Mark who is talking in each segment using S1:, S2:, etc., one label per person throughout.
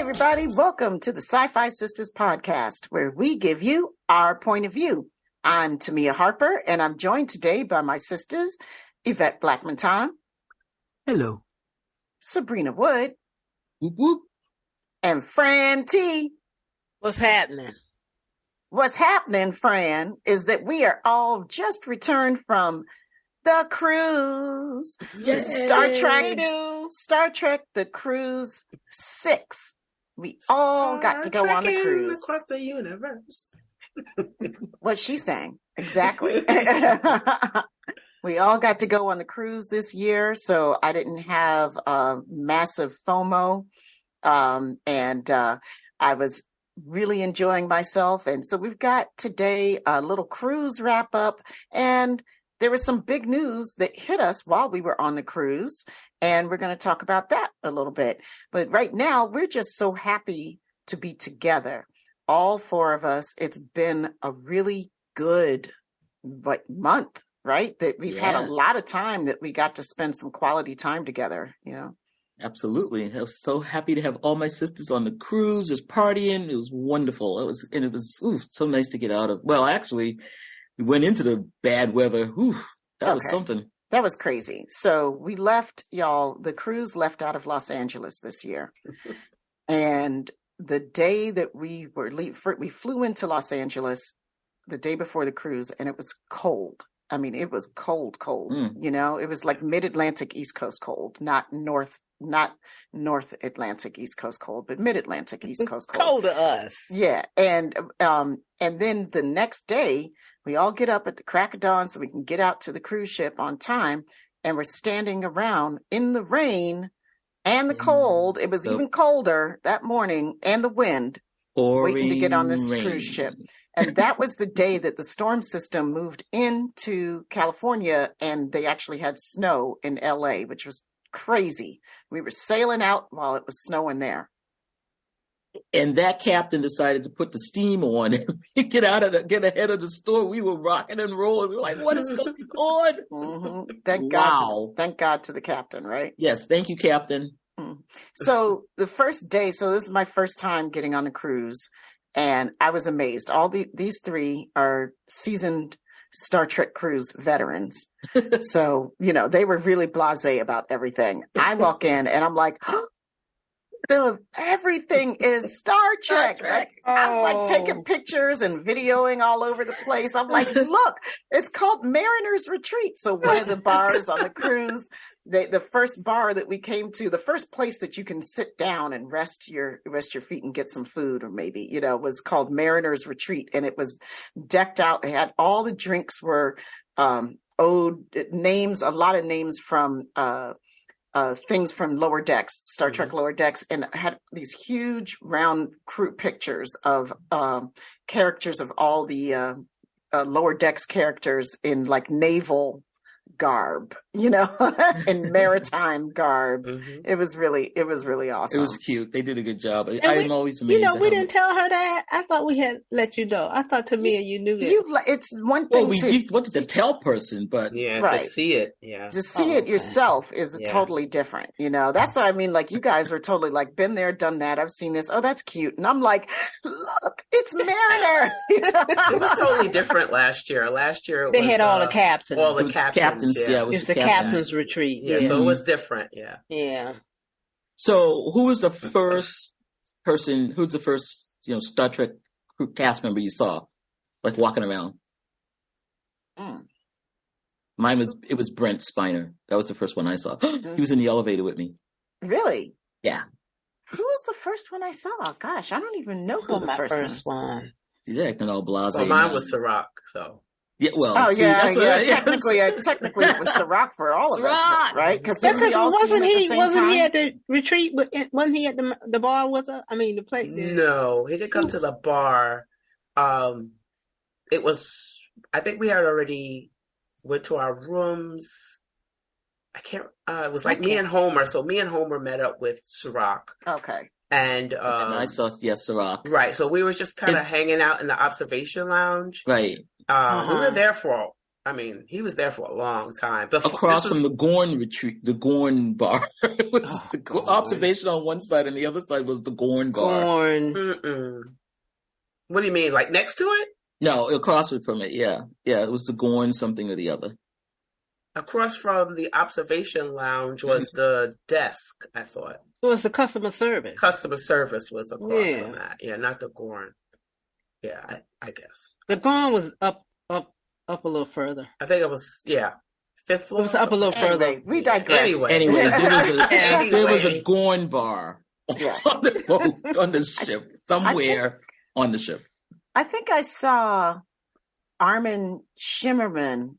S1: everybody. Welcome to the SyFy Sistas podcast, where we give you our point of view. I'm Tamia Harper, and I'm joined today by my sisters, Yvette Blackman-Tom.
S2: Hello.
S1: Sabrina Wood.
S2: Whoop, whoop.
S1: And Fran T.
S3: What's happening?
S1: What's happening, Fran, is that we are all just returned from the cruise.
S3: Yay.
S1: Star Trek, the Cruise 6. We all got to go on the cruise.
S2: Across the universe.
S1: What she's saying. Exactly. We all got to go on the cruise this year, so I didn't have massive FOMO. And I was really enjoying myself. And so we've got today a little cruise wrap up, and there was some big news that hit us while we were on the cruise, and we're going to talk about that a little bit. But right now, we're just so happy to be together, all four of us. It's been a really good month, right? That we've had a lot of time that we got to spend some quality time together, you know.
S2: Absolutely. I was so happy to have all my sisters on the cruise, just partying. It was wonderful. It was so nice to get out of. Well, actually, we went into the bad weather. That was something.
S1: That was crazy. So we left, y'all, the cruise left out of Los Angeles this year. And the day that we were we flew into Los Angeles the day before the cruise, and it was cold. I mean, it was cold, you know, it was like mid-Atlantic East Coast cold, not North Atlantic East Coast cold, but mid-Atlantic East Coast cold.
S3: Cold to us.
S1: Yeah. And then the next day we all get up at the crack of dawn so we can get out to the cruise ship on time. And we're standing around in the rain and the cold. It was even colder that morning, and the wind, waiting to get on this cruise ship. And that was the day that the storm system moved into California, and they actually had snow in LA, which was crazy. We were sailing out while it was snowing there.
S2: And that captain decided to put the steam on and get ahead of the storm. We were rocking and rolling. We were like, what is going on?
S1: Mm-hmm. Thank God to the captain, right?
S2: Yes. Thank you, Captain.
S1: So the first day, so this is my first time getting on a cruise, and I was amazed. These three are seasoned Star Trek cruise veterans. So, you know, they were really blasé about everything. I walk in and I'm like, everything is Star Trek. I'm like taking pictures and videoing all over the place. I'm like, look, it's called Mariner's Retreat. So one of the bars on the cruise, the first bar that we came to, the first place that you can sit down and rest your feet and get some food, or maybe, you know, was called Mariner's Retreat. And it was decked out. It had all the drinks were owed names, a lot of names from things from Lower Decks, Star Trek Lower Decks, and had these huge round crew pictures of characters of all the Lower Decks characters in like naval garb, you know, in maritime garb. It was really awesome.
S2: It was cute. They did a good job. I'm always amazed.
S3: You know, we didn't tell her that. I thought we had let you know. I thought Tamia, you knew that.
S1: It's one thing.
S2: Well, we wanted to tell person, but
S1: to
S4: see it. Yeah.
S1: To see it yourself is totally different. You know, that's what I mean. Like, you guys are totally like, been there, done that. I've seen this. Oh, that's cute. And I'm like, look, it's Mariner.
S4: It was totally different last year.
S3: They had all the captains.
S4: All the captains.
S3: It's the captain's retreat.
S4: Yeah, so it was different.
S3: Yeah.
S2: So who was the first person, who's the first, you know, Star Trek cast member you saw, like walking around? It was Brent Spiner. That was the first one I saw. He was in the elevator with me.
S1: Really?
S2: Yeah.
S1: Who was the first one I saw? Gosh, I don't even know who the first one.
S2: He's acting all blasé.
S4: Well, mine was Sirach, so.
S2: Yeah, well.
S1: Technically, it was Sirach for all of us, right? Because
S3: wasn't he at the retreat? Wasn't he at the bar with us? I mean, the place.
S4: No, he didn't come to the bar. It was. I think we had already went to our rooms. I can't. It was like me and Homer. So me and Homer met up with Sirach.
S1: Okay.
S4: And
S2: I saw Sirach.
S4: Right. So we were just kind of hanging out in the observation lounge.
S2: Right.
S4: We were there for I mean, he was there for a long time.
S2: Across from the Gorn retreat, the Gorn bar. It was the observation on one side, and the other side was the Gorn bar.
S4: What do you mean, like next to it?
S2: No, across from it, yeah. Yeah, it was the Gorn something or the other.
S4: Across from the observation lounge was the desk, I thought.
S3: It was the customer service.
S4: Customer service was across from that. Yeah, not the Gorn. Yeah, I guess.
S3: The Gorn was up a little further.
S4: I think it was, fifth floor.
S3: It was up a little further.
S1: We digress.
S2: Anyway, there was a Gorn bar on the boat, on the ship, somewhere on the ship.
S1: I think I saw Armin Shimmerman,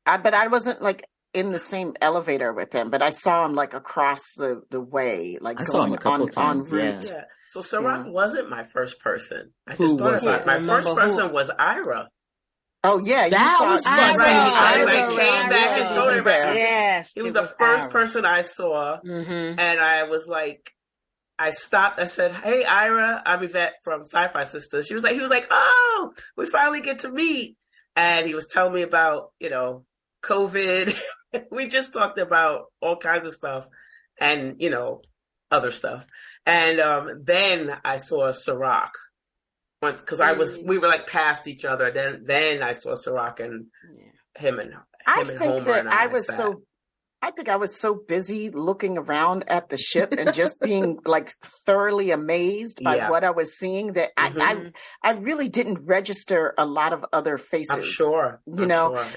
S1: but I wasn't like in the same elevator with him, but I saw him like across the way, like
S2: I saw him a couple of times,
S1: en route.
S4: Yeah. So Ciroc wasn't my first person. I just thought about it. My first person was Ira.
S1: Oh yeah,
S2: that was fun.
S4: I came back and told everybody.
S3: Yes,
S4: he was the first person I saw, and I was like, I stopped. I said, "Hey, Ira, I'm Yvette from SyFy Sistas." He was like, "Oh, we finally get to meet." And he was telling me about, COVID. We just talked about all kinds of stuff, and other stuff. And then I saw Ciroc once because we were like past each other. Then I saw Ciroc and him and Homer.
S1: I think I was so busy looking around at the ship and just being like thoroughly amazed by what I was seeing that I really didn't register a lot of other faces.
S4: I'm sure.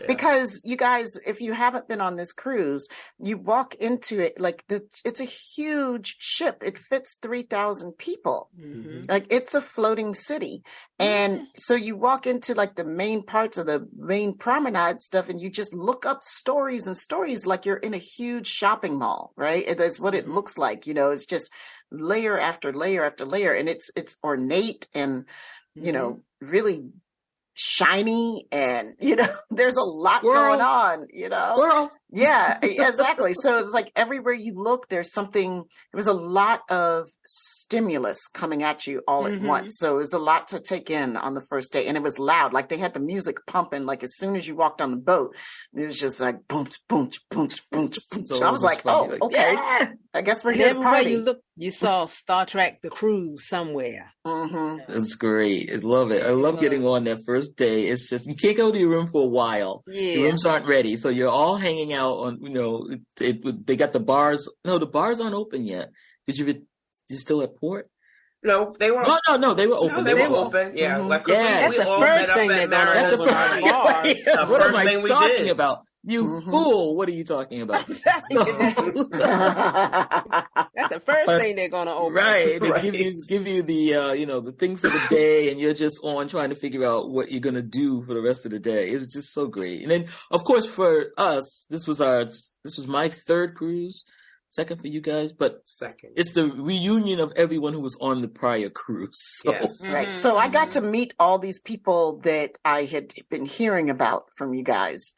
S1: Because you guys, if you haven't been on this cruise, you walk into it like it's a huge ship. It fits 3,000 people. Like it's a floating city. And so you walk into like the main parts of the main promenade stuff and you just look up stories and stories like you're in a huge shopping mall, right? That's what it looks like. It's just layer after layer after layer. And it's ornate and, really shiny. And, there's a lot going on,
S2: Squirrel.
S1: Yeah, exactly. So it's like everywhere you look, there's something, there was a lot of stimulus coming at you all at once. So it was a lot to take in on the first day. And it was loud. Like they had the music pumping, like as soon as you walked on the boat, it was just like boom, boom, boom, boom, boom. So I was like, oh, okay. Yeah. I guess we're here to party.
S3: You look, you saw Star Trek, The Cruise somewhere.
S2: It's great. I love it. I love getting on that first day. It's just, you can't go to your room for a while. Yeah. Your rooms aren't ready. So you're all hanging out on, they got the bars. No, the bars aren't open yet. You're still at port?
S4: No, they weren't.
S2: No, they were open.
S4: No, they were open. Yeah. Like,
S3: that's the first thing they're going to open on the bar.
S2: What am I talking about? You fool! What are you talking about?
S3: That's the first thing they're going to open,
S2: right? They give you the the thing for the day, and you're just on trying to figure out what you're going to do for the rest of the day. It was just so great. And then, of course, for us, this was my third cruise. Second for you guys, but
S4: second.
S2: It's the reunion of everyone who was on the prior cruise. So.
S4: Yes.
S1: Right. So I got to meet all these people that I had been hearing about from you guys.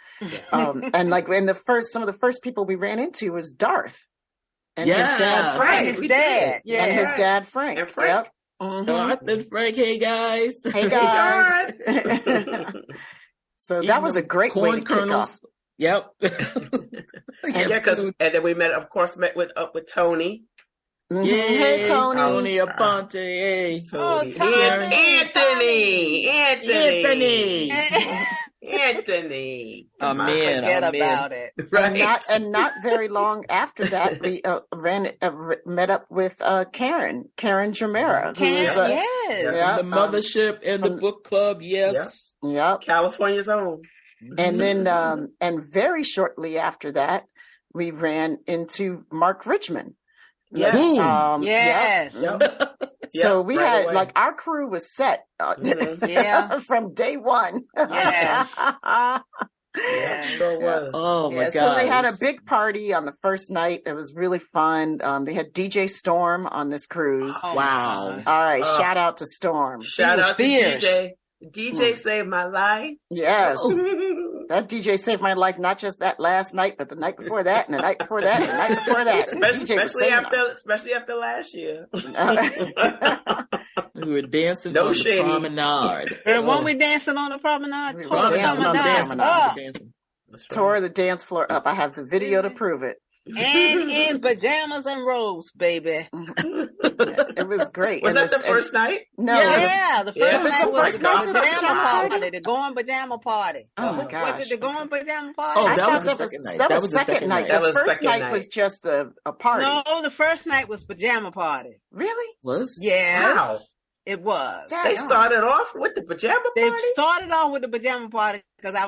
S1: And like some of the first people we ran into was Darth. And his dad Frank.
S3: His dad.
S1: Yeah. And his dad Frank.
S4: And Frank.
S1: Yep.
S2: Darth and Frank, hey guys.
S1: Hey guys. So that was a great way to kick off.
S2: Yep.
S4: And then we met with Tony.
S1: Yeah, hey Tony.
S2: Tony Aponte. Hey.
S4: Tony. Anthony.
S2: Oh man.
S3: Forget about it.
S4: Right.
S1: And not very long after that, we met up with Karen Jamera, who is
S2: the mothership and the book club. Yes.
S1: Yep.
S4: California's own.
S1: And then, and very shortly after that, we ran into Mark Richmond.
S4: Yes.
S3: Yes.
S1: Yep. So we had away. Like our crew was set from day one.
S3: Yeah.
S4: Yeah, sure was.
S2: Oh my God.
S1: So they had a big party on the first night. It was really fun. They had DJ Storm on this cruise.
S2: Oh, wow.
S1: All right. Shout out to Storm.
S4: Shout out to DJ. DJ saved my life.
S1: Yes. That DJ saved my life, not just that last night, but the night before that, and the night before that, and the night before that.
S4: Especially after last year.
S2: We were dancing on the promenade.
S3: And when we dancing on the promenade,
S1: we were dancing on the promenade. Tore the dance floor up. I have the video to prove it.
S3: And in pajamas and robes, baby.
S1: It was great.
S4: Was that the first night?
S1: No.
S3: Yeah, the first night was the pajama party, the going pajama party.
S1: Oh my gosh.
S3: Was it the going pajama party?
S2: Oh, that was the second night.
S1: That was the second night. The first night was just a party.
S3: No, the first night was pajama party.
S1: Really?
S2: Was?
S3: Yeah.
S4: Wow.
S3: It was.
S4: They started off with the pajama party?
S3: They started off with the pajama party because I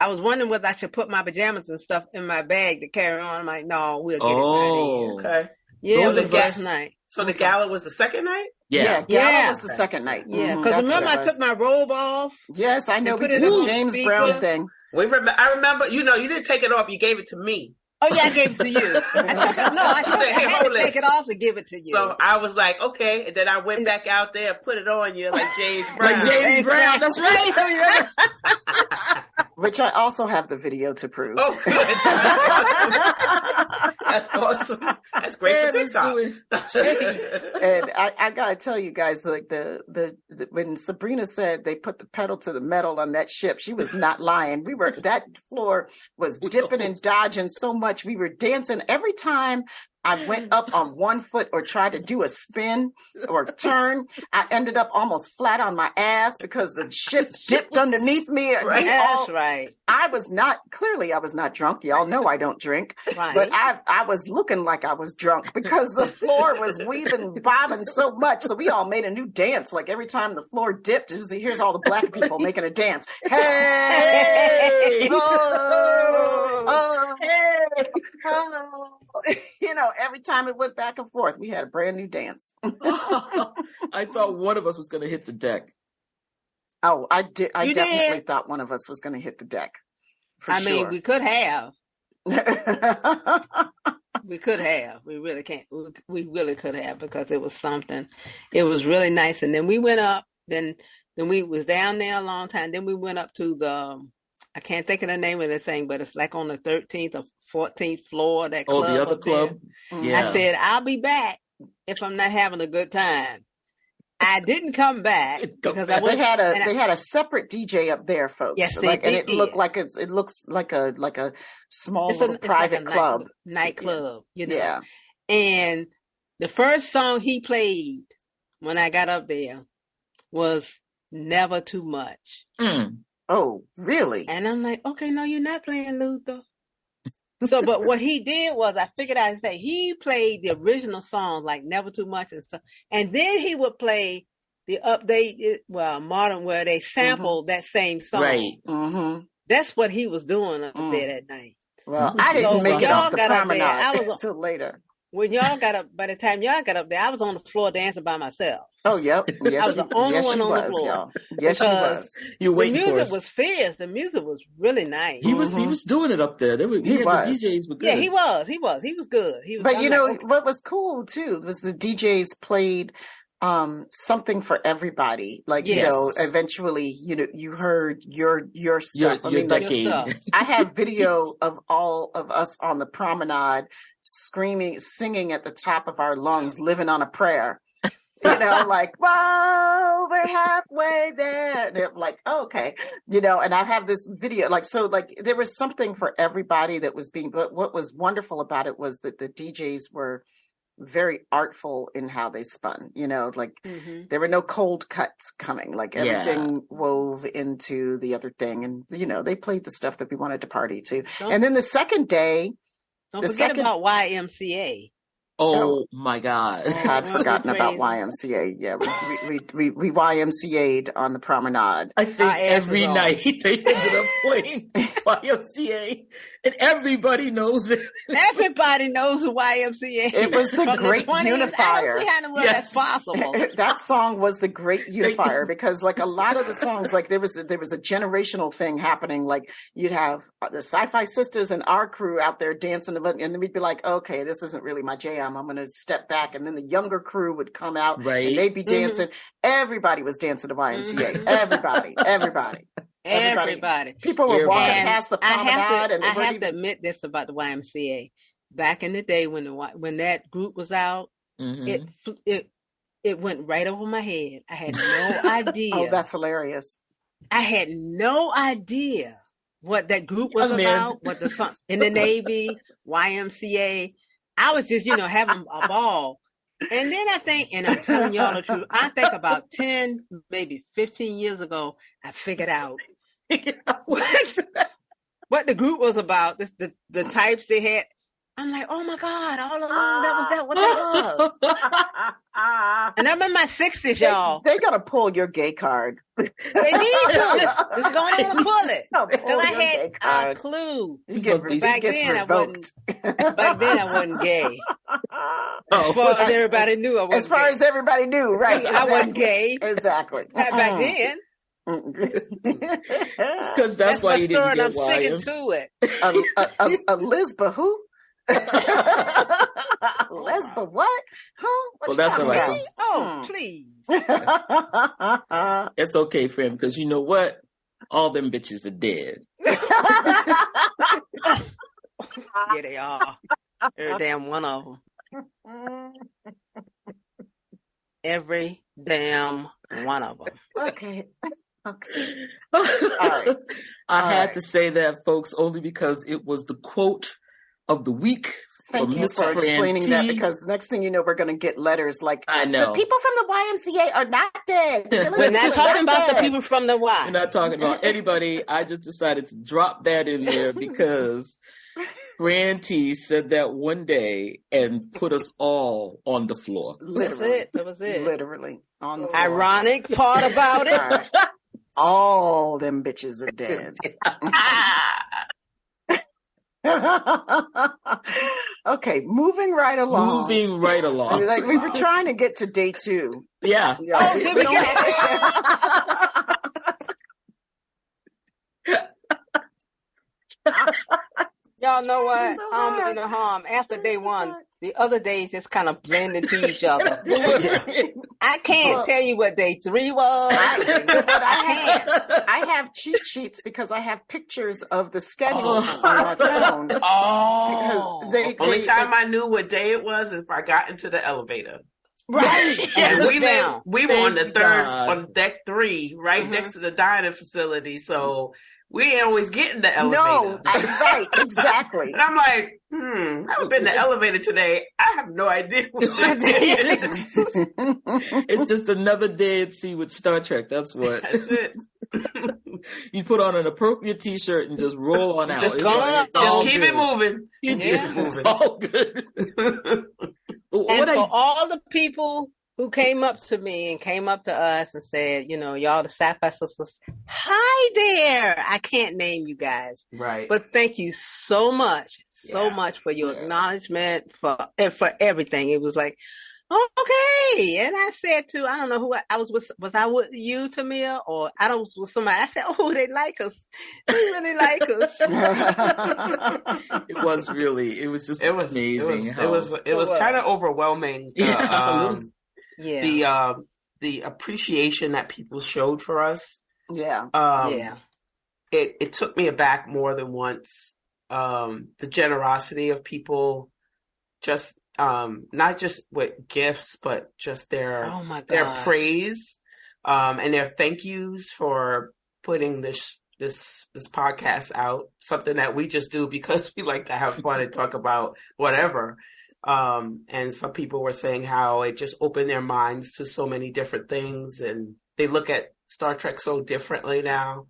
S3: was wondering whether I should put my pajamas and stuff in my bag to carry on. I'm like, no, we'll get it right here.
S4: Okay.
S3: Yeah, it was the first night.
S4: So the gala was the second night?
S1: Yeah, gala was the second night.
S3: Yeah, because remember I took my robe off?
S1: Yes, I know. We did a James Brown thing.
S4: I remember, you didn't take it off. You gave it to me.
S3: Oh, yeah, I gave it to you. I had to take it off to give it to you.
S4: So I was like, okay. And then I went back out there and put it on you like James Brown.
S2: Like James Brown, that's right.
S1: Which I also have the video to prove.
S4: Oh, good. That's awesome. That's great for TikTok.
S1: And I gotta tell you guys, like the when Sabrina said they put the pedal to the metal on that ship, she was not lying. That floor was dipping and dodging so much. We were dancing every time I went up on one foot or tried to do a spin or turn. I ended up almost flat on my ass because the ship dipped underneath me.
S3: Right. That's right.
S1: I was not drunk. Y'all know I don't drink.
S3: Right.
S1: But I was looking like I was drunk because the floor was weaving, bobbing so much. So we all made a new dance. Like every time the floor dipped, here's all the black people making a dance. Hey! Oh, hey! Oh. Every time it went back and forth, we had a brand new dance.
S2: I thought one of us was going to hit the deck.
S1: Oh, I did. I definitely thought one of us was going to hit the deck.
S3: I mean, we could have. We could have. We really can't. We really could have because it was something. It was really nice. And then we went up. Then we was down there a long time. Then we went up to I can't think of the name of the thing, but it's like on the 13th or 14th floor. That club.
S2: Oh, the other club.
S3: Yeah. I said I'll be back if I'm not having a good time. I didn't come back because
S1: they had a separate DJ up there, folks.
S3: Yes,
S1: it looks like a small little private club,
S3: nightclub.
S1: Yeah.
S3: And the first song he played when I got up there was "Never Too Much."
S2: Mm.
S1: Oh, really?
S3: And I'm like, okay, no, you're not playing Luther. So, but what he did was, I figured I'd say he played the original song, like "Never Too Much" and stuff, and then he would play the updated, modern, where they sampled that same song.
S2: Right.
S1: Mm-hmm.
S3: That's what he was doing up there that night.
S1: Well, I didn't make it off the promenade until later.
S3: When y'all got up, by the time y'all got up there, I was on the floor dancing by myself.
S1: Oh, yep. Yes,
S3: I was the only one on the floor.
S1: Y'all. Yes, she was.
S2: You waiting for us.
S3: The music was fierce. The music was really nice.
S2: He was doing it up there. The DJs were good.
S3: Yeah, he was. He was good.
S1: But what was cool too was the DJs played something for everybody. Like, eventually, you heard your stuff.
S2: Your decade.
S1: I have video of all of us on the promenade screaming, singing at the top of our lungs, living on a prayer. Like, whoa, we're halfway there. And they're like, oh, okay. And I have this video, there was something for everybody that was but what was wonderful about it was that the DJs were very artful in how they spun, there were no cold cuts coming, like everything wove into the other thing. And, they played the stuff that we wanted to party to. And then the second day,
S3: don't forget about YMCA.
S2: Oh my God!
S1: I'd forgotten about YMCA. Yeah, we YMCA'd on the promenade.
S2: I think every night they ended up playing YMCA, and everybody knows it.
S3: Everybody knows the YMCA.
S1: It was the great unifier.
S3: I don't see how that's possible.
S1: That song was the great unifier because, like, a lot of the songs, like there was a generational thing happening. Like you'd have the SyFy Sistas and our crew out there dancing, and then we'd be like, okay, this isn't really my jam. I'm going to step back. And then the younger crew would come out and they'd be dancing. Everybody was dancing to YMCA. Everybody.
S3: Everybody.
S1: People were walking
S3: And
S1: past the promenade, and
S3: I have to admit this about the YMCA. Back in the day when that group was out,
S2: Mm-hmm.
S3: it went right over my head. I had no idea.
S1: Oh, that's hilarious.
S3: I had no idea what that group was about. What in the Navy, YMCA. I was just, having a ball. And then I think, and I'm telling y'all the truth, I think about 10, maybe 15 years ago, I figured out what the group was about, the types they had. I'm like, oh my God, all along what that was. And I'm in my 60s, y'all.
S1: They gotta pull your gay card.
S3: They need to. Just go on and pull it. Because I had a clue. Back then I wasn't gay. As far as everybody knew, I wasn't
S1: As far as everybody knew, right.
S3: I wasn't gay.
S1: Exactly.
S3: Not back then.
S2: Because that's why you didn't get
S3: I'm sticking to it.
S1: A Lisba who? Lesba what? Huh?
S2: Well, that's all right.
S3: Oh, please.
S2: It's okay, friend, because you know what? All them bitches are dead.
S3: Yeah, they are. Every damn one of them. Every damn one of them.
S1: Okay.
S2: All right. I had to say that, folks, only because it was the quote of the week.
S1: Thank you for explaining that, because next thing you know, we're going to get letters like,
S2: I know.
S1: The people from the YMCA are not dead.
S3: We're not talking about the people from the Y.
S2: We're not talking about anybody. I just decided to drop that in there because Fran T said that one day and put us all on the floor.
S1: Literally.
S3: That was it.
S1: Literally on the floor.
S3: Ironic part about it.
S1: All them bitches are dead. Okay, moving right along. Like we were trying to get to day 2.
S2: Yeah.
S3: Did we get Y'all know what? In the harm. After day 1, the other days just kind of blend into each other. I can't tell you what day 3 was.
S1: I have cheat sheets because I have pictures of the schedules on my phone.
S4: The only time I knew what day it was is if I got into the elevator.
S3: Right.
S4: And we were on the third, on deck 3, right next to the dining facility. So we ain't always getting the elevator.
S1: No, right, exactly.
S4: And I'm like, I haven't been in the elevator today. I have no idea what this is.
S2: It's just another day at sea with Star Trek. That's what.
S4: That's it.
S2: You put on an appropriate T-shirt and just roll on out.
S4: Just keep it moving.
S2: It's all good.
S3: And for all the people who came up to me and came up to us and said, y'all the SyFy Sistas, hi there. I can't name you guys.
S4: Right.
S3: But thank you so much for your acknowledgement, for everything. It was like, okay. And I said to, I don't know who I was with. Was I with you, Tamia? Or I was with somebody. I said, oh, they like us. They really like us.
S2: It was just amazing.
S4: It was kind of overwhelming. The appreciation that people showed for us. It took me aback more than once. The generosity of people, just not just with gifts, but just their praise, and their thank yous for putting this podcast out. Something that we just do because we like to have fun and talk about whatever. And some people were saying how it just opened their minds to so many different things, and they look at Star Trek so differently now.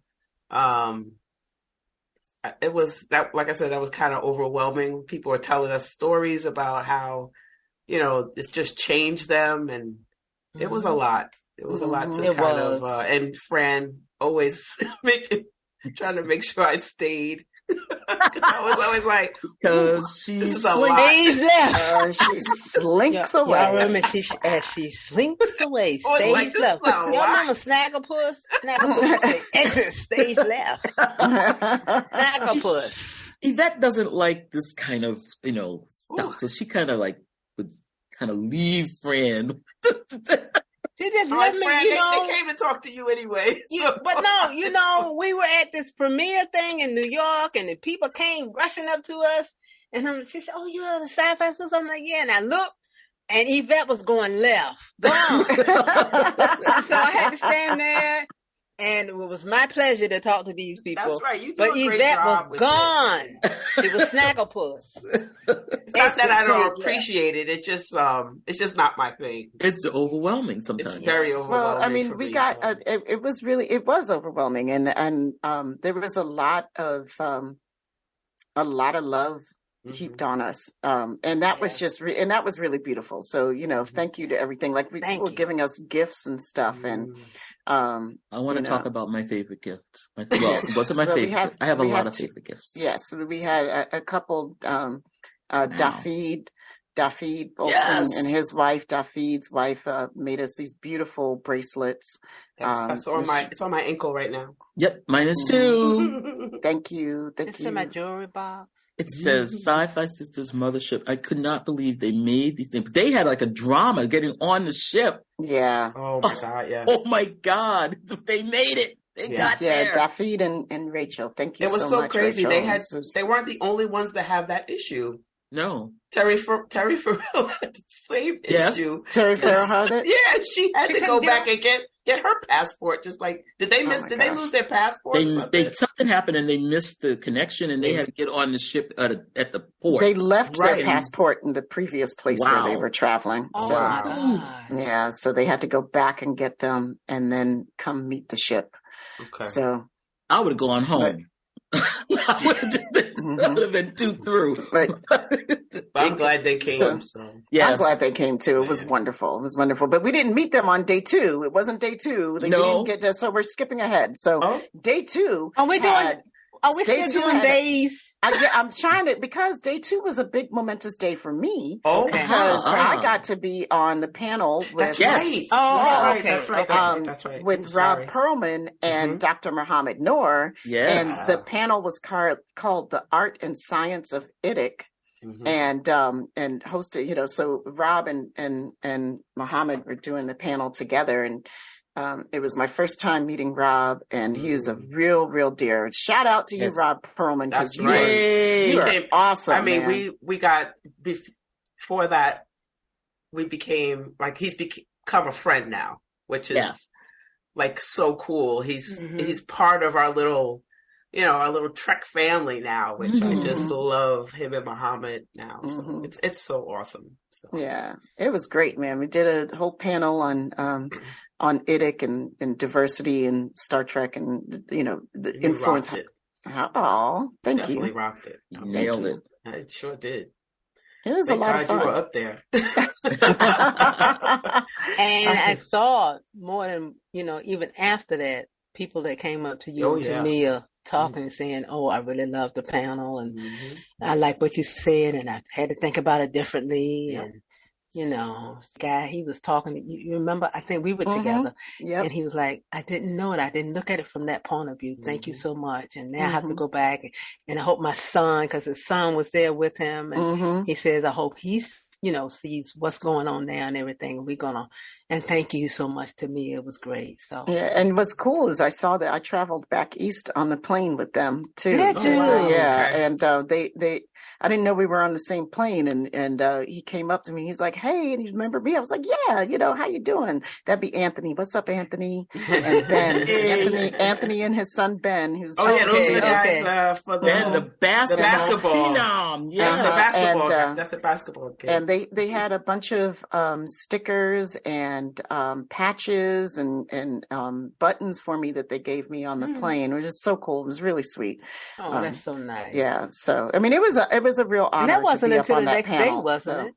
S4: It was that, like I said, that was kind of overwhelming. People were telling us stories about how, it's just changed them, and it was a lot. It was a lot to and Fran always trying to make sure I stayed. I was always like,
S2: because she
S3: slinks left.
S1: She slinks away.
S3: Y'all remember she slinks away. Stage left. Y'all remember Snagglepuss? Snagglepuss say exit stage left. Snagglepuss.
S2: Yvette doesn't like this kind of stuff, so she kind of would leave Fran.
S3: She just
S4: My
S3: left me,
S4: friend, they came to talk to you anyway. So.
S3: But no, we were at this premiere thing in New York, and the people came rushing up to us, and she said, "Oh, you're the SyFy Sistas." I'm like, "Yeah," and I looked, and Yvette was going left, gone. So I had to stand there. And it was my pleasure to talk to these people.
S4: That's right. You do
S3: but
S4: a great
S3: Yvette
S4: job
S3: was gone. She was Snagglepuss.
S4: It's not that I don't appreciate it. It's just not my thing.
S2: It's overwhelming sometimes.
S4: It's very overwhelming.
S1: Well, I mean, it was overwhelming, and there was a lot of love heaped on us, and that was and that was really beautiful. So thank you to everything. Like people were giving us gifts and stuff, and
S2: I want to talk about my favorite gift. It wasn't my favorite. I have a lot of favorite gifts.
S1: Yes, we had a couple. Dafid Bolston and his wife, Dafid's wife, made us these beautiful bracelets.
S4: It's on my ankle right now.
S2: Yep, mine is too.
S1: Thank you.
S3: It's in my jewelry box.
S2: It says SyFy Sistas Mothership. I could not believe they made these things. They had like a drama getting on the ship.
S1: Yeah.
S4: Oh my God. Yeah.
S2: Oh my God. They made it. They got there.
S1: Dafid and Rachel. Thank you so much.
S4: It was so crazy.
S1: Rachel.
S4: They weren't the only ones that have that issue.
S2: No.
S4: Terry Farrell had the same issue.
S1: Terry Farrell had it?
S4: Yeah, she had to go back and get her passport. Just like, did they lose their passport?
S2: Something happened and they missed the connection and they had to get on the ship at the port.
S1: They left their passport in the previous place where they were traveling.
S3: Oh,
S1: so,
S3: my God.
S1: Yeah, so they had to go back and get them and then come meet the ship.
S4: Okay.
S1: So
S2: I would have gone home. I would have been too through.
S1: But
S4: I'm glad they came.
S1: Yes. I'm glad they came too. It was wonderful. It was wonderful. But we didn't meet them on day 2. It wasn't day 2. We didn't get to, so we're skipping ahead. So day 2.
S3: Are we still doing days?
S1: I'm trying to, because day 2 was a big momentous day for me.
S4: Okay.
S1: Because I got to be on the panel with
S4: That's right.
S1: With Rob Perlman and Dr. Muhammad Noor.
S2: Yes.
S1: And the panel was called The Art and Science of Ittic. And hosted, so Rob and Muhammad were doing the panel together, and it was my first time meeting Rob, and he is a real dear. Shout out to you, Rob Perlman, because you are awesome.
S4: I mean, we got, before that, we became, like, he's become a friend now, which is like so cool. He's part of our little Trek family now, which I just love him and Muhammad now. So it's so awesome. So.
S1: Yeah, it was great, man. We did a whole panel on Ittic and diversity and Star Trek and the influence.
S4: Rocked it.
S1: Oh, thank you.
S4: Definitely rocked it.
S2: You nailed it.
S4: It sure did.
S1: It was a lot of fun.
S4: You were up there.
S3: And I saw more than, even after that, people that came up to you and to Mia talking and saying, "Oh, I really love the panel, and I like what you said, and I had to think about it differently." And this guy, he was talking. You remember? I think we were together, and he was like, "I didn't know it. I didn't look at it from that point of view. Thank you so much." And now I have to go back, and I hope my son, because his son was there with him, and he says, "I hope he's." Sees what's going on there and everything. And thank you so much to me. It was great. So
S1: and what's cool is I saw that I traveled back east on the plane with them too.
S3: Did you?
S1: And I didn't know we were on the same plane, and he came up to me. He's like, "Hey," and he remembered me. I was like, "Yeah, how you doing?" That'd be Anthony. What's up, Anthony? And Ben. Anthony and his son Ben, who's
S4: those are the guys for
S2: the basketball phenom.
S1: Yes.
S4: That's the basketball game.
S1: And they had a bunch of stickers and patches and buttons for me that they gave me on the plane, which is so cool. It was really sweet.
S3: Oh, that's so nice.
S1: Yeah. So I mean, it was a real honor.
S3: And that wasn't
S1: to be
S3: until
S1: up on
S3: the
S1: that
S3: next
S1: panel,
S3: day, wasn't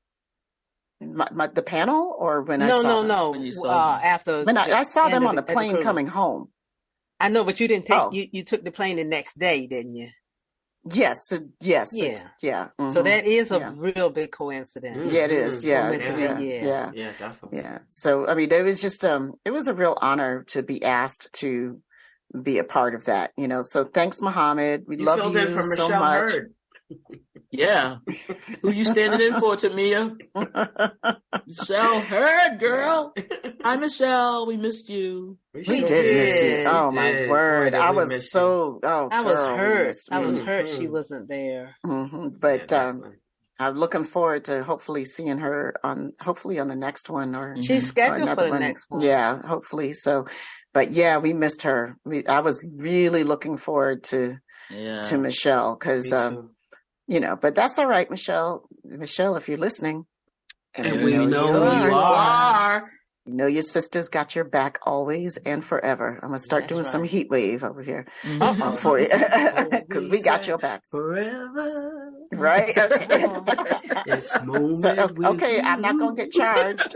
S3: it?
S1: The panel, or when I saw them?
S3: No.
S2: When you saw them.
S3: After
S1: when I saw them on the
S3: at
S1: plane
S3: cruise.
S1: coming home.
S3: I know, but you didn't take you took the plane the next day, didn't you?
S1: Yes.
S3: Yeah. So that is a real big coincidence.
S1: Yeah, it is. Yeah.
S4: Yeah, definitely.
S1: Yeah. So I mean, it was just it was a real honor to be asked to be a part of that. So thanks, Muhammad. We love you
S4: filled in for
S1: so
S4: Michelle
S1: much.
S4: Hurd.
S2: Yeah. Who you standing in for, Tamia? Michelle Hurd, girl. Hi, Michelle. We missed you.
S1: We did miss you. Oh, my word.
S4: Boy,
S1: I was so,
S3: I was hurt. I was hurt she
S1: Mm-hmm.
S3: wasn't there.
S1: But I'm looking forward to hopefully seeing her hopefully on the next one or
S3: she's scheduled for the next one.
S1: Yeah, hopefully. So, but yeah, we missed her. I was really looking forward to Michelle because, but that's all right, Michelle. Michelle, if you're listening,
S4: and we know you are.
S1: You know your sister's got your back always and forever. I'm going to start doing some heat wave over here for you because we got your back.
S4: Forever.
S1: Right?
S4: It's moment
S1: okay, I'm not going to get charged.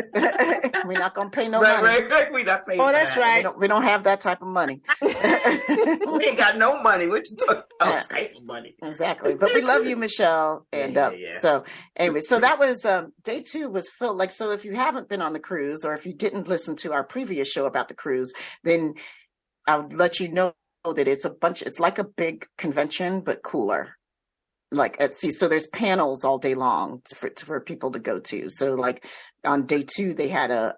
S1: We're not going to pay no money.
S4: Right. We're not paying
S3: that's right.
S1: We don't have that type of money.
S4: We ain't got no money. What you talking about? Type of money.
S1: Exactly. But we love you, Michelle. And so anyway, so that was day 2 was filled. Like, so if you haven't been on the cruise or if you didn't listen to our previous show about the cruise, then I'll let you know that it's like a big convention, but cooler. Like at sea. So there's panels all day long for people to go to. So like on day 2, they had a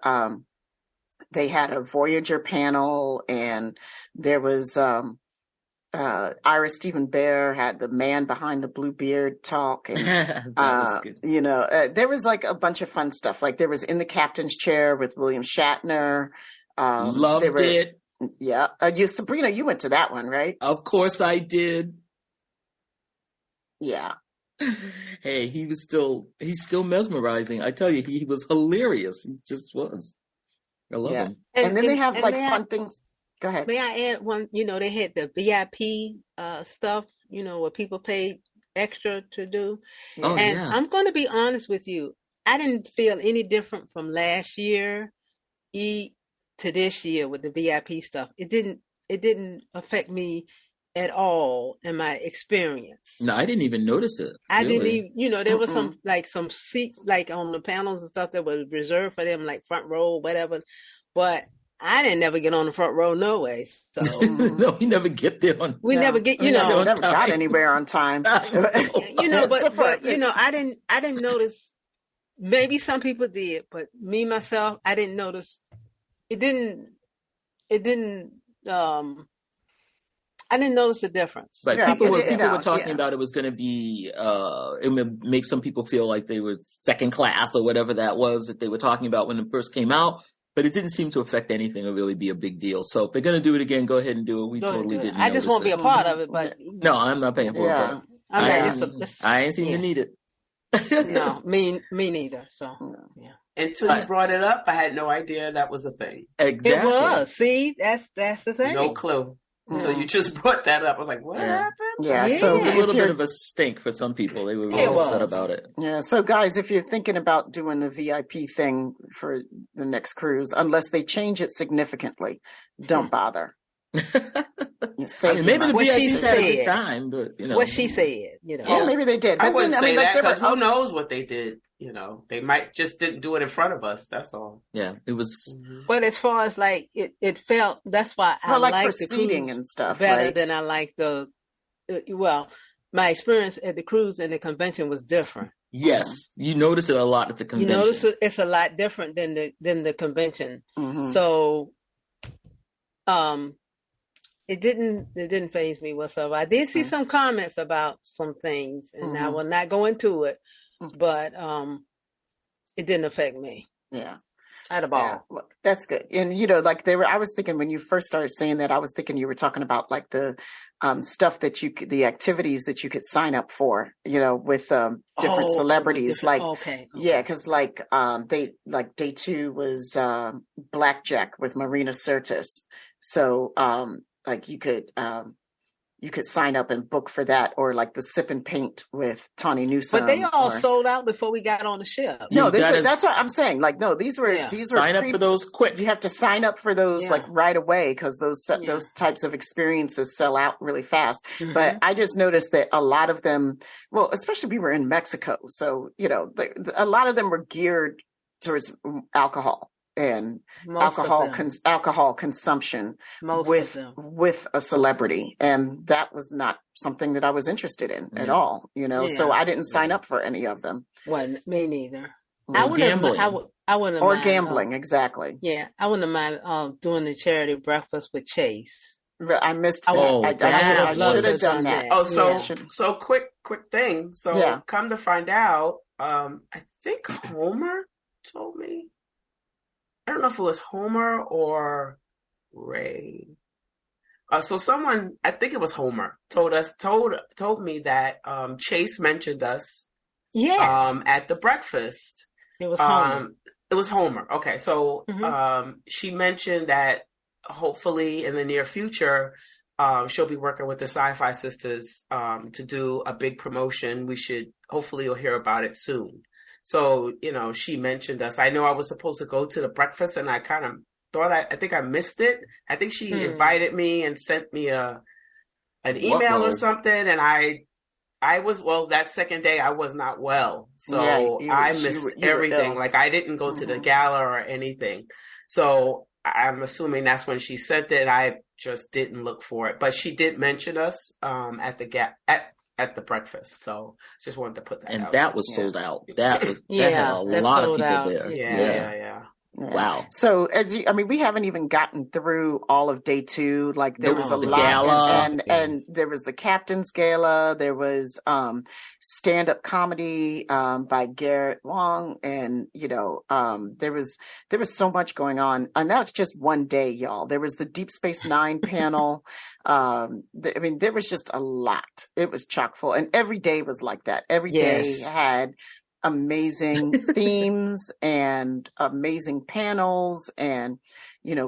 S1: Voyager panel, and there was Ira Stephen Bear had the man behind the blue beard talk, and there was like a bunch of fun stuff. Like there was In the Captain's Chair with William Shatner.
S2: Loved it.
S1: Yeah, Sabrina, you went to that one, right?
S2: Of course I did.
S1: Yeah.
S2: Hey, he's still mesmerizing. I tell you, he was hilarious. He just was. I love him.
S1: And then they have like fun things. Go ahead.
S3: May I add one? They had the VIP stuff, where people paid extra to do.
S2: Oh,
S3: and I'm going to be honest with you. I didn't feel any different from last year to this year with the VIP stuff. It didn't affect me at all in my experience.
S2: No, I didn't even notice it.
S3: I didn't even, there was some seats like on the panels and stuff that was reserved for them, like front row, whatever. But I didn't never get on the front row, no way. So
S2: no, we never get there on.
S3: We never get,
S1: we never got anywhere on time.
S3: but I didn't notice. Maybe some people did, but me myself, I didn't notice. I didn't notice the difference.
S2: But people were talking about it was going to be, it would make some people feel like they were second class or whatever that was that they were talking about when it first came out. But it didn't seem to affect anything or really be a big deal. So if they're going to do it again, go ahead and do it. We totally didn't.
S3: I just won't be a part of it, but
S2: no, I'm not paying for it. I ain't seen you need it.
S3: No, me neither. So yeah.
S4: Until you brought it up, I had no idea that was a thing.
S2: Exactly.
S3: It was. See, that's the thing.
S4: No clue. Until you just brought that up. I was like, what happened?
S1: Yeah,
S2: so a little bit of a stink for some people. They were really upset about it.
S1: Yeah, so guys, if you're thinking about doing the VIP thing for the next cruise, unless they change it significantly, don't bother.
S2: Maybe the VIPs had a good time, but
S3: what she said,
S1: Oh, maybe they did.
S4: I wouldn't say that because who knows what they did. They might just didn't do it in front of us. That's all.
S2: Yeah, it was.
S3: But as far as like it felt, that's why I like the
S1: seating and stuff
S3: better than I like the. My experience at the cruise and the convention was different.
S2: Yes, you notice it a lot at the convention.
S3: You notice it's a lot different than the convention. Mm-hmm. So, it didn't faze me whatsoever. I did see some comments about some things, and I will not go into it. But it didn't affect me.
S1: Yeah.
S3: At all.
S1: Yeah. Well, that's good. And like I was thinking when you first started saying that, I was thinking you were talking about like the stuff that the activities that you could sign up for, with different celebrities. Yeah, because day 2 was Blackjack with Marina Sirtis. So you could sign up and book for that, or like the Sip and Paint with Tawny Newsome.
S3: But they all sold out before we got on the ship.
S1: No, that's what I'm saying. Like, no, these were
S2: sign up for those quick.
S1: You have to sign up for those like right away because those types of experiences sell out really fast. Mm-hmm. But I just noticed that a lot of them, well, especially we were in Mexico, so a lot of them were geared towards alcohol. and
S3: Most
S1: alcohol consumption with a celebrity, and that was not something that I was interested in at all. So I didn't sign up for any of them.
S3: Well, me neither.
S2: Gambling.
S3: I wouldn't
S1: or
S3: mind,
S1: gambling, exactly.
S3: Yeah, I wouldn't mind doing the charity breakfast with Chase.
S1: I missed that.
S3: I
S1: should have done that.
S4: Oh, so quick thing. So come to find out, I think Homer told me. I don't know if it was Homer or Ray. So someone, I think it was Homer, told me that Chase mentioned us.
S3: Yes.
S4: At the breakfast.
S3: It was Homer.
S4: It was Homer. Okay, so she mentioned that hopefully in the near future, she'll be working with the SyFy Sistas to do a big promotion. Hopefully you'll hear about it soon. So, she mentioned us. I know I was supposed to go to the breakfast and I kind of thought, I think I missed it. I think she invited me and sent me an email or something. And I was, that second day I was not well. So I missed everything. Like I didn't go to the gala or anything. So I'm assuming that's when she sent it. I just didn't look for it, but she did mention us at the breakfast. So just wanted to put that out.
S2: And that was sold out. That had a lot of people there.
S4: Yeah.
S2: Wow.
S1: So we haven't even gotten through all of day 2. Like there was a lot,
S2: gala.
S1: and there was the Captain's Gala. There was stand-up comedy by Garrett Wong, and there was so much going on, and that's just one day, y'all. There was the Deep Space Nine panel. There was just a lot. It was chock full, and every day was like that. Every day had amazing themes and amazing panels and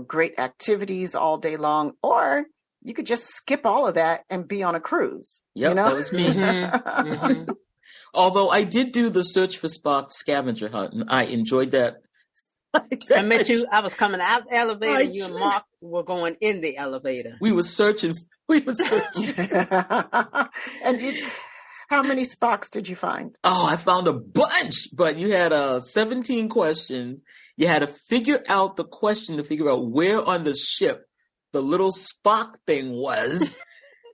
S1: great activities all day long, or you could just skip all of that and be on a cruise.
S2: That was me. Although I did do the Search for Spock scavenger hunt, and I enjoyed that.
S3: I met you. I was coming out of the elevator, and you and Mark were going in the elevator.
S2: We were searching.
S1: And how many Spocks did you find?
S2: Oh, I found a bunch, but you had 17 questions. You had to figure out the question to figure out where on the ship the little Spock thing was.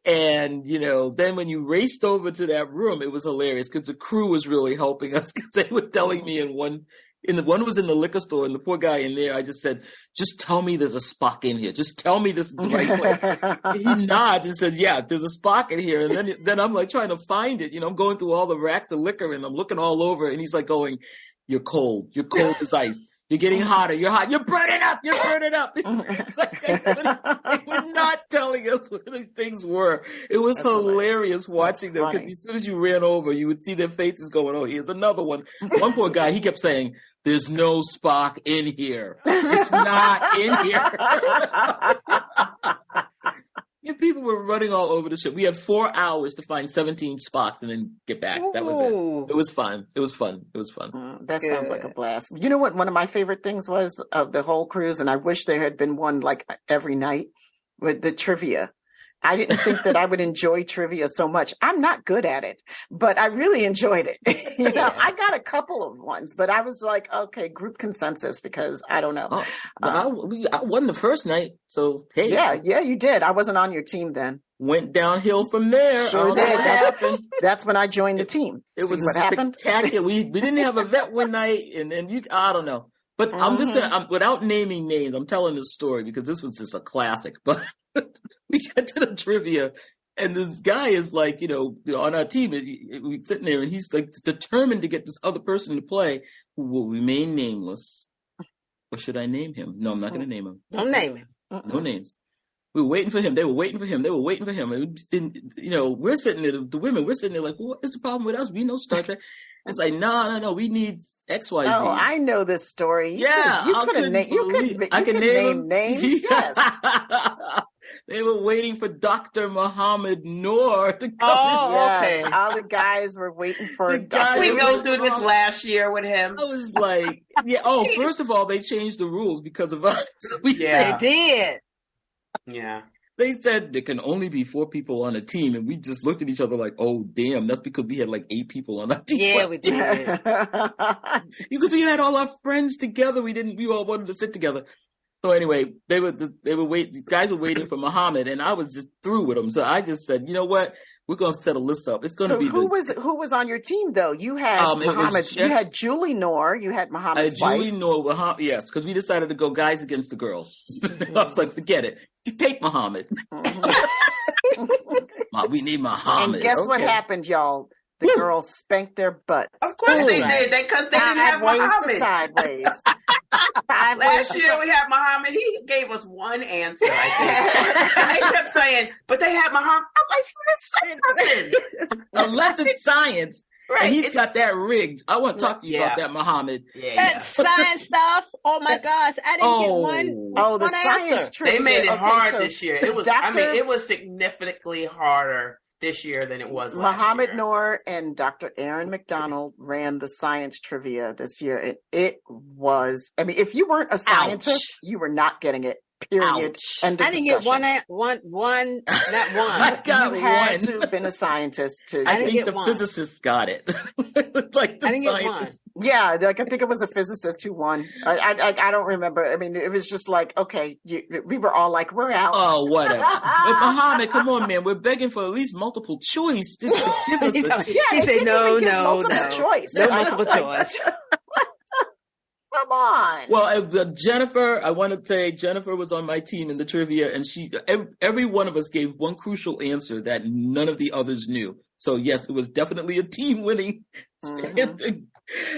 S2: And, then when you raced over to that room, it was hilarious because the crew was really helping us because they were telling me one was in the liquor store, and the poor guy in there, I just said, just tell me there's a Spock in here. Just tell me this is the right place. He nods and says, yeah, there's a Spock in here. And then I'm like trying to find it. I'm going through all the racks of liquor and I'm looking all over, and he's like going, you're cold. You're cold as ice. You're getting hotter. You're hot. You're burning up. You're burning up. They were not telling us what these things were. It was hilarious watching them, because as soon as you ran over, you would see their faces going, oh, here's another one. One poor guy, he kept saying, there's no Spock in here. It's not in here. People were running all over the ship. We had 4 hours to find 17 Spocks and then get back. That was it. It was fun.
S1: That sounds like a blast. You know what one of my favorite things was of the whole cruise, and I wish there had been one like every night, with the trivia. I didn't think that I would enjoy trivia so much. I'm not good at it, but I really enjoyed it. I got a couple of ones, but I was like, okay, group consensus, because I don't know.
S2: I won the first night, so hey.
S1: Yeah, you did. I wasn't on your team then.
S2: Went downhill from there.
S1: Sure did. That's when I joined the team.
S2: It was spectacular. We didn't have a vet one night, and I don't know. But I'm just without naming names, I'm telling this story because this was just a classic. But we got to the trivia, and this guy is like, on our team, we're sitting there, and he's like determined to get this other person to play who will remain nameless. Or should I name him? No, I'm not going to name him.
S3: Don't name him.
S2: No names. We were waiting for him. They were waiting for him. And, we're sitting there, the women, we're sitting there like, what is the problem with us? We know Star Trek. It's like, no, we need XYZ.
S1: Oh, I know this story.
S2: Yeah.
S1: I can name names. Yes.
S2: They were waiting for Dr. Muhammad Noor to come.
S1: Oh, okay. All the guys were waiting for Dr.
S4: We go through this last year with him.
S2: I was like, first of all, they changed the rules because of us.
S3: They did.
S4: Yeah.
S2: they said there can only be 4 people on a team, and we just looked at each other like, oh, damn, that's because we had like 8 people on our team.
S3: Yeah, we did.
S2: Because we had all our friends together. We all wanted to sit together. So anyway, the guys were waiting for Muhammad, and I was just through with them. So I just said, you know what? We're going to settle this up. It's going to be
S1: who was on your team though? You had Muhammad. You had Julie Noor. You had Muhammad's wife.
S2: Julie Noor. Yes, because we decided to go guys against the girls. I was like, forget it. Take Muhammad. We need Muhammad.
S1: And guess what happened, y'all? The girls spanked their butts.
S4: Of course they did. Because they didn't have Muhammad.
S1: Sideways.
S4: Last year we had Muhammad. He gave us one answer, I think. And they kept saying, but they had Muhammad. I'm like, you didn't say nothing.
S2: Unless it's science. Right. And he's got that rigged. I want to talk to you about that, Muhammad.
S3: That science stuff. Oh my gosh. I didn't get one.
S1: Oh, the science trivia.
S4: They made it hard this year. It was it was significantly harder this year than it was last
S1: Muhammad
S4: year.
S1: Noor and Dr. Aaron McDonald ran the science trivia this year. And it was, I mean, if you weren't a scientist, you were not getting it. Period.
S3: I didn't get one, not one.
S2: I got
S1: you had to have been a scientist to.
S2: I think the physicists got it. Like the
S3: I didn't get one.
S1: Yeah, like I think it was a physicist who won. I don't remember. I mean, it was just like, okay, we were all like, we're out.
S2: Oh, whatever. But Muhammad, come on, man. We're begging for at least multiple choice. Give us
S3: he said, no.
S1: Choice.
S3: No multiple choice.
S1: Come on.
S2: Well, Jennifer, I want to say Jennifer was on my team in the trivia, and every one of us gave one crucial answer that none of the others knew. So yes, it was definitely a team winning. Mm-hmm.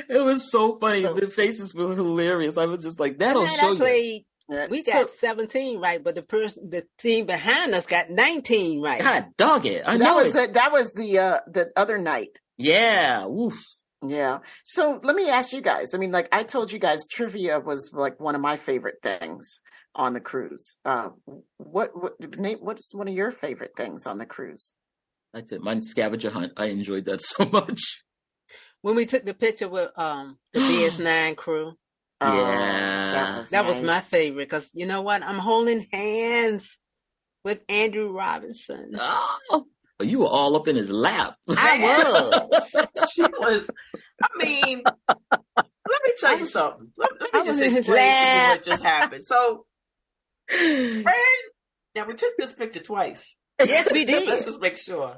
S2: It was so funny. The faces were hilarious. I was just like, that'll show you.
S3: We got 17 right, but the team behind us got 19 right.
S2: God dog it. That
S1: was the other night.
S2: Yeah. Woof.
S1: Yeah. So let me ask you guys. I mean, like I told you guys, trivia was like one of my favorite things on the cruise. Nate, what's one of your favorite things on the cruise?
S2: That's it. My scavenger hunt. I enjoyed that so much.
S3: When we took the picture with the DS9 crew.
S2: That
S3: was my favorite because you know what? I'm holding hands with Andrew Robinson.
S2: Oh, you were all up in his lap.
S3: I was.
S4: She was. I mean, let me tell you something. Let me just explain to you what just happened. So, friend, now we took this picture twice.
S3: Yes, we did.
S4: Let's just make sure.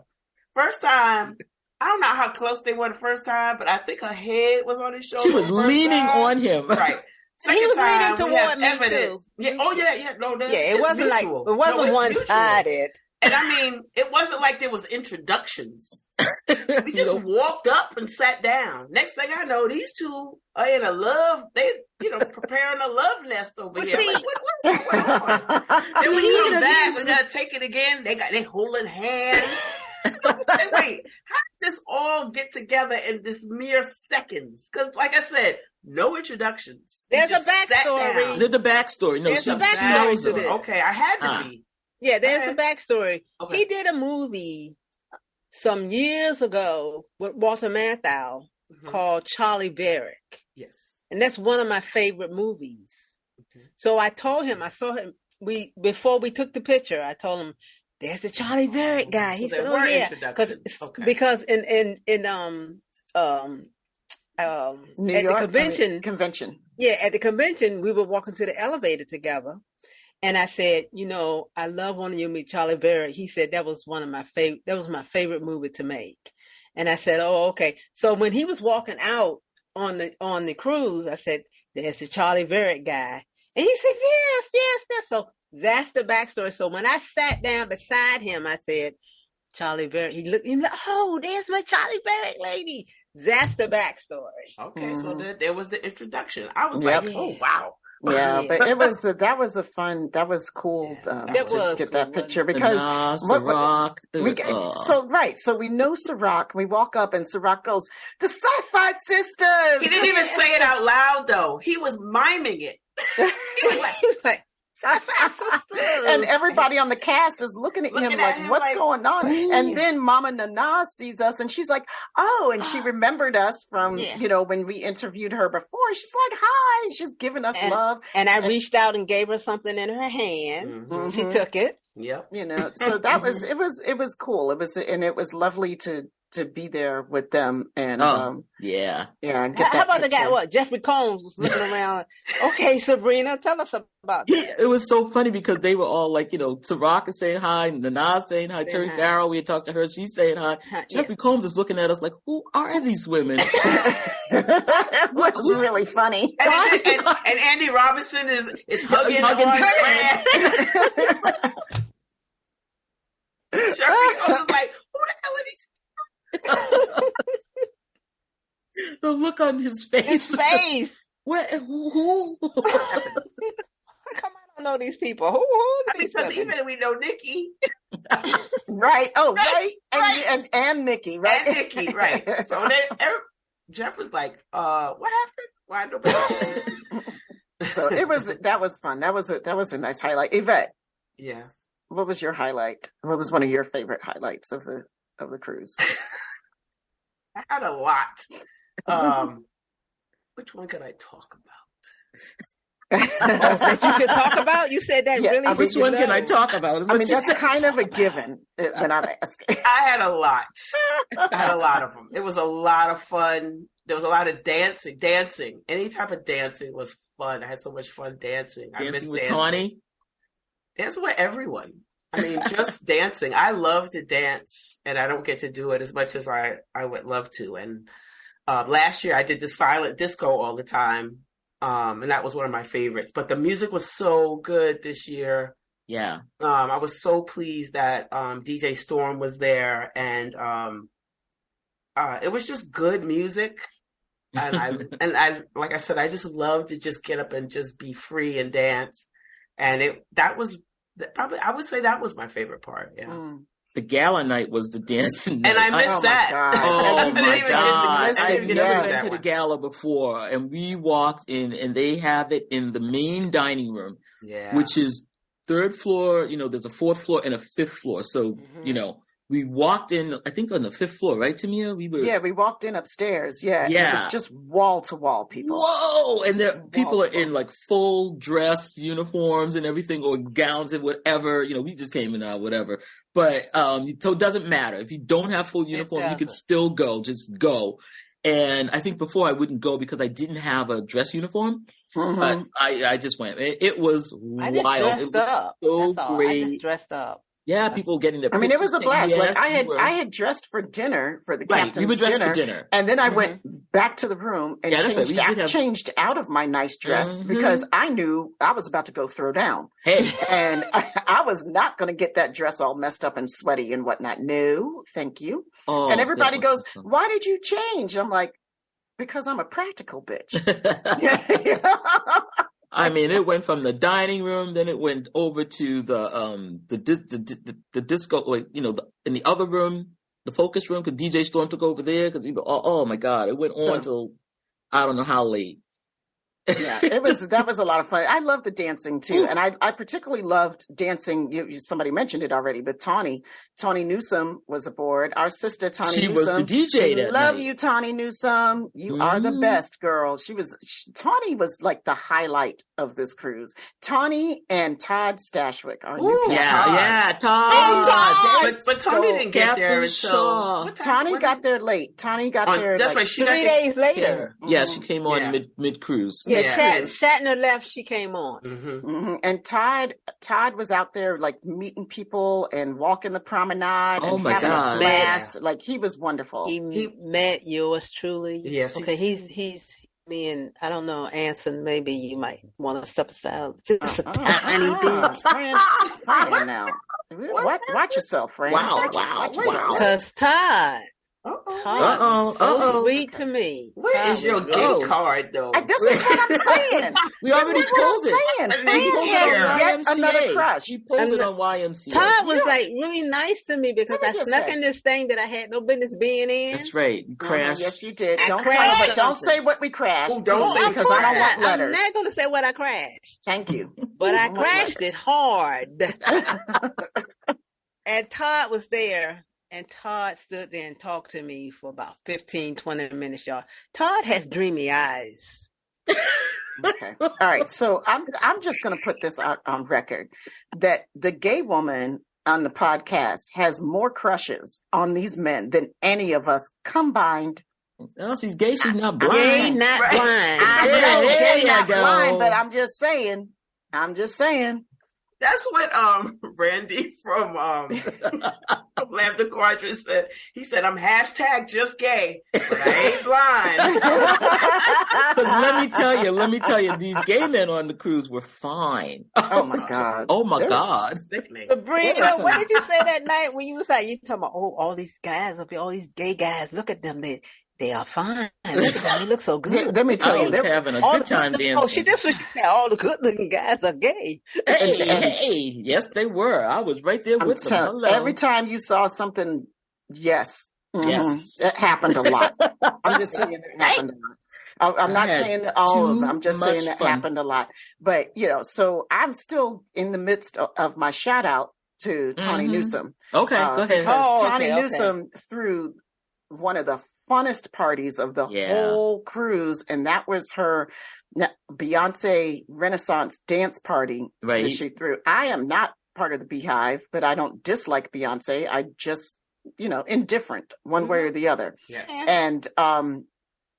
S4: First time, I don't know how close they were the first time, but I think her head was on his shoulder.
S2: She was leaning on him.
S4: Right.
S3: Second he was leaning toward me too.
S4: Yeah. Oh yeah. No,
S3: it wasn't
S4: mutual.
S3: Like it wasn't one-sided.
S4: And I mean, it wasn't like there was introductions. We just walked up and sat down. Next thing I know, these two are in a love. They, preparing a love nest over here.
S3: See,
S4: like, what's going on? Then we come back, we gotta take it again. They holding hands. Say, wait, how did this all get together in this mere seconds? Because, like I said, no introductions.
S3: There's a backstory.
S2: There's a backstory. No,
S3: there's a backstory to this.
S4: Okay, I had to be.
S3: Yeah, there's a backstory. Okay. He did a movie some years ago with Walter Matthau called Charlie Varick.
S4: Yes.
S3: And that's one of my favorite movies. Okay. So I told him, I saw him, before we took the picture, I told him, there's the Charlie Varick guy. He said, oh yeah. Because in
S1: New
S3: at
S1: York,
S3: the convention. Yeah, at the convention, we were walking to the elevator together. And I said, I love wanting you to meet Charlie Varick. He said that was my favorite movie to make. And I said, oh, okay. So when he was walking out on the cruise, I said, there's the Charlie Varick guy. And he said, yes. So that's the backstory. So when I sat down beside him, I said, Charlie Varick. He looked, oh, there's my Charlie Varick lady. That's the backstory.
S4: Okay, so there was the introduction. I was like, oh, wow.
S1: Yeah, but that was cool to get that picture because so we know Ciroc. We walk up and Ciroc goes, the SyFy Sistas.
S4: He didn't even say it out loud though. He was miming it. He was like
S1: and everybody on the cast is looking at him like, what's going on?
S4: Ooh.
S1: And then Mama Nana sees us and she's like, oh, and she remembered us from, when we interviewed her before. She's like, hi, she's giving us love.
S3: And I reached out and gave her something in her hand. Mm-hmm. She took it.
S4: Yep.
S1: So that was, it was cool. It was lovely to be there with them. And
S2: And
S1: and
S3: how about the guy, Jeffrey Combs was looking around. Okay, Sabrina, tell us about that.
S2: Yeah, it was so funny because they were all like, Taraka saying hi, Nana saying hi, Terry Farrell, we had talked to her, she's saying hi. Jeffrey Combs is looking at us like, who are these women?
S1: It was really funny.
S4: And Andy Robinson is hugging her. Jeffrey Combs is like, who the hell are these?
S2: The look on his face. What? Who?
S3: Come on, I don't know these people. Who
S4: because even we know Nikki.
S1: Right. Oh, right. And Nikki, right?
S4: And Nikki, right. So Jeff was like, what happened? Why nobody?
S1: So that was fun. That was a nice highlight. Yvette.
S4: Yes.
S1: What was your highlight? What was one of your favorite highlights of the cruise?
S4: I had a lot. Which one could I talk about?
S3: That you could talk about? You said that really?
S2: Which one can I talk about?
S1: That's kind of a given when I'm asking.
S4: I had a lot. I had a lot of them. It was a lot of fun. There was a lot of dancing. Any type of dancing was fun. I had so much fun dancing.
S2: Dancing with Tawny?
S4: Dancing with everyone. I mean, just dancing. I love to dance, and I don't get to do it as much as I would love to. And last year, I did the silent disco all the time, and that was one of my favorites. But the music was so good this year.
S2: Yeah.
S4: I was so pleased that DJ Storm was there, and it was just good music. And I like I said, I just love to just get up and just be free and dance. And that was probably, I would say that was my favorite part. Yeah.
S2: The gala night was the dancing night.
S4: And I missed that.
S2: Oh my God.
S4: I
S2: I've never been to the gala before. And we walked in and they have it in the main dining room, which is third floor. There's a fourth floor and a fifth floor. So, we walked in, I think on the fifth floor, right, Tamia?
S1: We walked in upstairs. Yeah. It was just wall to wall people.
S2: Whoa! And people are in like full dress uniforms and everything, or gowns and whatever. We just came in whatever. But so it doesn't matter. If you don't have full uniform, you can still go. Just go. And I think before I wouldn't go because I didn't have a dress uniform. But I just went. It was wild. It was so great.
S3: I just dressed up.
S2: Yeah, people getting their.
S1: It was a blast. Yes, I had dressed for dinner for the captain's
S2: we were dressed for dinner,
S1: and then I went back to the room and changed out of my nice dress because I knew I was about to go throw down.
S2: Hey,
S1: and I was not going to get that dress all messed up and sweaty and whatnot. No, thank you.
S2: Oh,
S1: and everybody goes, "Why did you change?" I'm like, "Because I'm a practical bitch."
S2: I mean, it went from the dining room, then it went over to the disco, like, in the other room, the focus room, because DJ Storm took over there. Because oh my God, it went on till I don't know how late.
S1: Yeah, that was a lot of fun. I love the dancing too. And I particularly loved dancing. Somebody mentioned it already, but Tawny Newsome was aboard. Our sister, Tawny Newsome.
S2: She was the DJ that
S1: love
S2: night.
S1: You, Tawny Newsome. You are the best, girl. Tawny was like the highlight of this cruise. Tawny and Todd Stashwick. Todd.
S4: But Tawny didn't get there until...
S1: Tawny got there late. Tawny got there
S4: that's right.
S3: 3 days later.
S2: Yeah, she came on mid-cruise.
S3: Yeah, Shatner left, she came on.
S1: And Todd was out there like meeting people and walking the promenade and having a blast. Like, he was wonderful.
S3: He met yours truly.
S4: Yes.
S3: Okay, he's me, and I don't know, Anson, maybe you might want to step aside just a tiny bit.
S1: Fran now. Watch yourself, Fran.
S2: Wow.
S3: Because Todd Todd was so sweet to me.
S4: Where is your gift card, though?
S1: This is what I'm saying.
S2: We already pulled it.
S1: Fran has yet another crush.
S2: He pulled it on YMCA.
S3: Todd was like really nice to me because I snuck in this thing that I had no business being in.
S2: That's right. You crashed.
S1: Yes, you did. Don't say what we crashed.
S4: Don't say
S1: because I don't want letters.
S3: I'm not going to say what I crashed.
S1: Thank you.
S3: But I crashed it hard. And Todd was there. And Todd stood there and talked to me for about 15, 20 minutes, y'all. Todd has dreamy eyes.
S1: Okay. All right. So I'm just going to put this out on record that the gay woman on the podcast has more crushes on these men than any of us combined.
S2: No, she's gay. She's not blind.
S3: Gay, not blind.
S1: I know gay, not blind, but I'm just saying.
S4: That's what Randy from Lambda Quadrant said. He said, "I'm #just gay, but I ain't blind."
S2: Because let me tell you, these gay men on the cruise were fine.
S1: Oh my God.
S2: Oh my God.
S3: Sabrina, what did you say that night when you was like, you talking about, all these guys up here, all these gay guys, look at them, they are fine. Look at them, they look so good.
S1: Let me tell you,
S2: they're having a good time dancing.
S3: Oh, that's what she said. All the good-looking guys are gay.
S2: Hey, yes, they were. I was right there with them.
S1: Every time you saw something, yes, it happened a lot. I'm just saying it happened a lot. I'm not saying all of them. I'm just saying it happened a lot. But so I'm still in the midst of my shout out to Tawny Newsome.
S2: Okay, go ahead.
S1: Tawny Newsome threw one of the funnest parties of the whole cruise, and that was her Beyonce Renaissance dance party that she threw. I am not part of the Beehive, but I don't dislike Beyonce. I just, indifferent one way or the other.
S4: Yes.
S1: And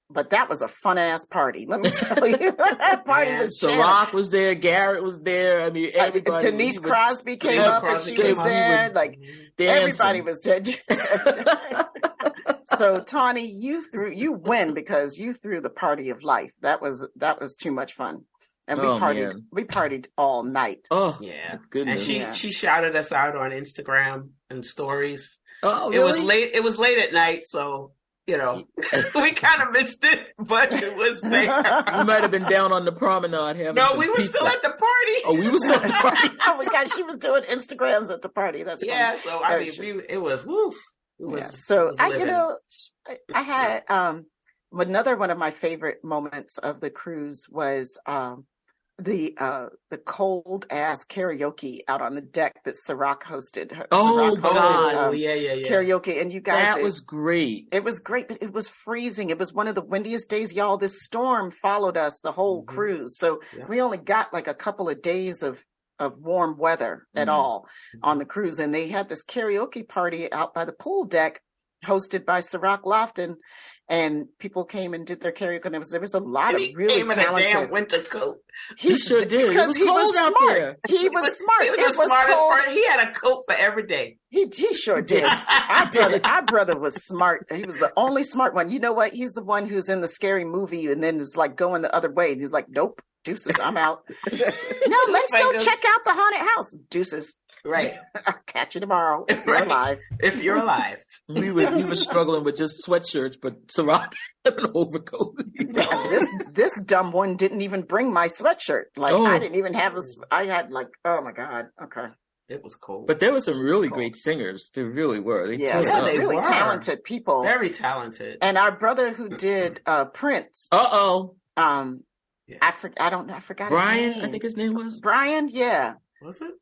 S1: but that was a fun ass party. Let me tell you, that party was.
S2: Ciroc was there. Garrett was there. I mean, everybody.
S1: Denise Crosby came up and she was there. Like everybody was there. So Tawny, you win because you threw the party of life. That was too much fun. And we partied all night.
S2: Oh
S4: yeah.
S2: Goodness.
S4: And she shouted us out on Instagram and stories.
S2: Oh, really?
S4: It was late at night, so we kind of missed it, but it was there.
S2: We might have been down on the promenade having
S4: No, we were still at the party.
S2: Oh, we were still at the party.
S1: Oh my God, she was doing Instagrams at the party. That's funny.
S4: So I mean, it was woof.
S1: So I had another one of my favorite moments of the cruise was the cold ass karaoke out on the deck that Ciroc hosted. Karaoke, and you guys,
S2: that was great.
S1: It was great, but it was freezing. It was one of the windiest days, y'all. This storm followed us the whole cruise, so we only got like a couple of days of warm weather at all on the cruise, and they had this karaoke party out by the pool deck hosted by Ciroc Lofton, and people came and did their karaoke, and there was a lot of really talented.
S4: In a damn winter coat.
S2: He sure did.
S1: Because
S2: he was
S1: smart.
S2: There.
S1: He was smart.
S4: He was the smartest person. He had a coat for every day.
S1: He sure did. Our brother was smart. He was the only smart one. You know what? He's the one who's in the scary movie and then is like going the other way. He's like, nope, deuces, I'm out. No, let's go check out the haunted house. Deuces.
S4: Right.
S1: I'll catch you tomorrow if you're alive.
S4: If you're alive.
S2: We were struggling with just sweatshirts, but Ciroc had an overcoat.
S1: This dumb one didn't even bring my sweatshirt. I didn't even have I had oh my God. Okay.
S4: It was cold.
S2: But there were some really great singers. There really were. They
S1: really talented people.
S4: Very talented.
S1: And our brother who did Prince.
S2: I
S1: forgot
S2: Brian,
S1: his name.
S2: I think his name was
S1: Brian, yeah.
S4: Was it?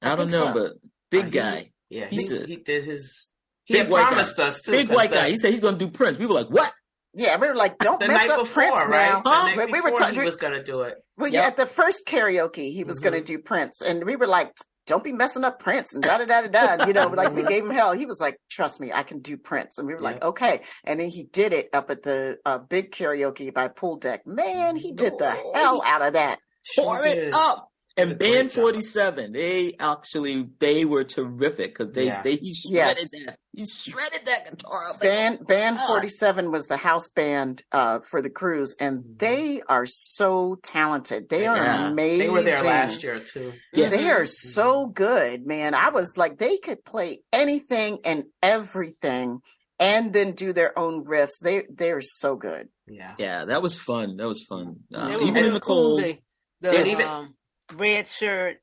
S2: I don't know, but big guy.
S4: He did his. He had promised us too.
S2: Big white guy. He said he's going to do Prince. We were like, what?
S1: Yeah, we were like, don't mess up Prince now.
S4: Huh? We were talking. He was going to do it.
S1: Well, at the first karaoke, he was going to do Prince, and we were like, don't be messing up Prince and da da da da da. We gave him hell. He was like, trust me, I can do Prince, and we were like, okay. And then he did it up at the big karaoke by pool deck. Man, he did the hell out of that.
S2: Pour it up. And Band 47, they were terrific because he shredded that. He shredded that guitar up.
S1: Band 47 was the house band for the cruise, and they are so talented. They are amazing.
S4: They were there last year too.
S1: Yes. They are so good, man. I was like, they could play anything and everything. and then do their own riffs. They're so good.
S2: Yeah, that was fun.
S3: It was
S2: Even in the cold.
S3: The red shirt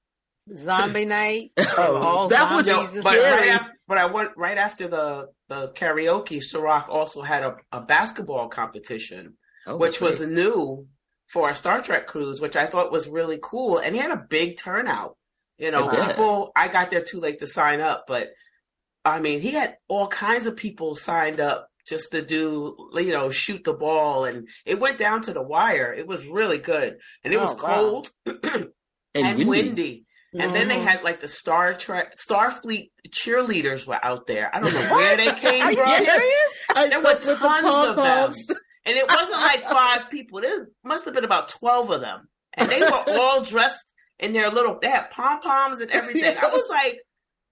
S3: zombie night.
S2: Oh, that was scary.
S4: But I went right after the karaoke. Ciroc also had a basketball competition, which was new for a Star Trek cruise, which I thought was really cool. And he had a big turnout. You know, people. I got there too late to sign up, but I mean, he had all kinds of people signed up just to do, you know, shoot the ball, and it went down to the wire. It was really good, and it was cold and windy. And then they had like the Starfleet cheerleaders were out there. I don't know where they came from.
S1: Are you serious?
S4: There were tons of them. And it wasn't like 5 people. There must have been about 12 of them. And they were all dressed in their they had pom-poms and everything. I was like,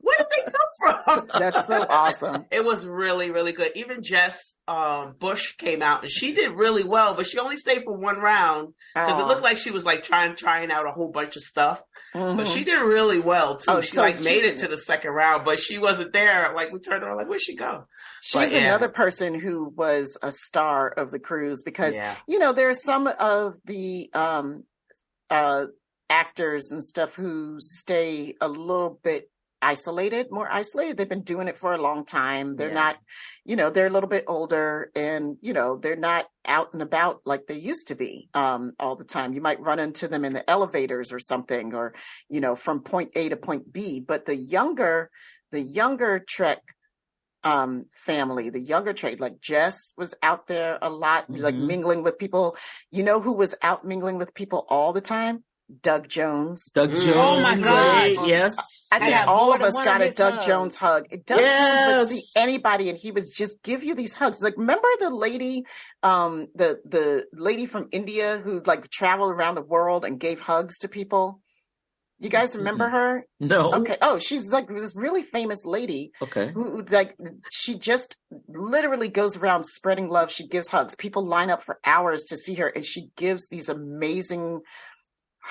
S4: where did they come from?
S1: That's so awesome.
S4: It was really, really good. Even Jess Bush came out, and she did really well, but she only stayed for one round because it looked like she was like trying out a whole bunch of stuff. So she did really well too. She made it to the second round, but she wasn't there. Like we turned around, like where'd she go?
S1: She's another person who was a star of the cruise because you know there are some of the actors and stuff who stay a little bit more isolated. They've been doing it for a long time. They're not, you know, they're a little bit older, and you know they're not out and about like they used to be all the time. You might run into them in the elevators or something, or you know, from point A to point B. But the younger Trek family, the younger Trek, like Jess was out there a lot, like mingling with people. You know who was out mingling with people all the time? Doug Jones.
S3: Oh my God!
S2: Yes,
S1: I think all of us got a Doug Jones hug. Doug Jones would see anybody, and he would just give you these hugs. Like, remember the lady, the lady from India who like traveled around the world and gave hugs to people? You guys remember her?
S2: No.
S1: Okay. Oh, she's like this really famous lady.
S2: Okay.
S1: Who like she just literally goes around spreading love. She gives hugs. People line up for hours to see her, and she gives these amazing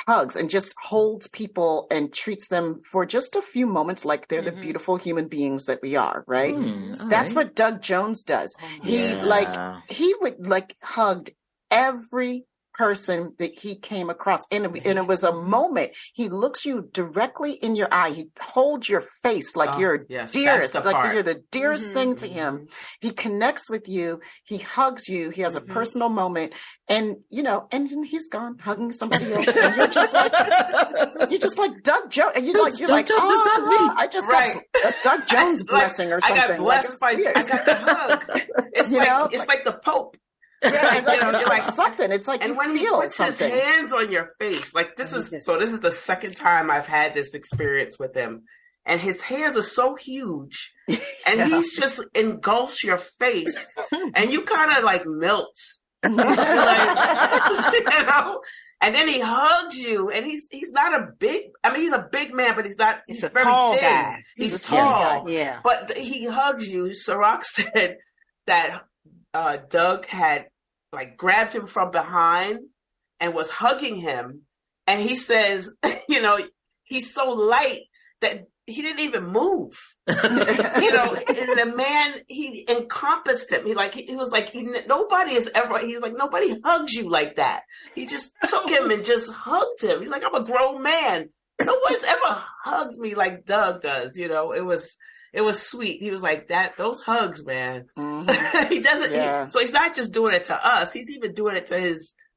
S1: hugs and just holds people and treats them for just a few moments like they're the beautiful human beings that we are, right? That's what Doug Jones does. He would like hugged every person that he came across, and it was a moment. He looks you directly in your eye. He holds your face like you're dearest, like you're the dearest thing to him. He connects with you. He hugs you. He has a personal moment, and you know, and he's gone hugging somebody else, and you're just like Doug Jones, and you're like, oh, I just got a Doug Jones blessing or something.
S4: I got blessed by I got the hug. It's it's like the Pope.
S1: Yeah, it's like something. It's like,
S4: and
S1: you
S4: when
S1: feel
S4: he puts
S1: something.
S4: his hands on your face, like this is the second time I've had this experience with him, and his hands are so huge, and he's just engulfs your face, and you kind of like melt, like, you know. And then he hugs you, and he's not a big. I mean, he's a big man, but he's not. He's
S3: a
S4: very
S3: tall
S4: thin.
S3: guy.
S4: He's tall,
S3: yeah.
S4: But he hugs you. Ciroc said that Doug had like grabbed him from behind and was hugging him, and he says, you know, he's so light that he didn't even move. You know, and the man, he encompassed him. He was like nobody hugs you like that. He just took him and just hugged him. He's like, I'm a grown man. No one's ever hugged me like Doug does. You know, it was sweet. He was like those hugs, man. He doesn't. So he's not just doing it to us. He's even doing it to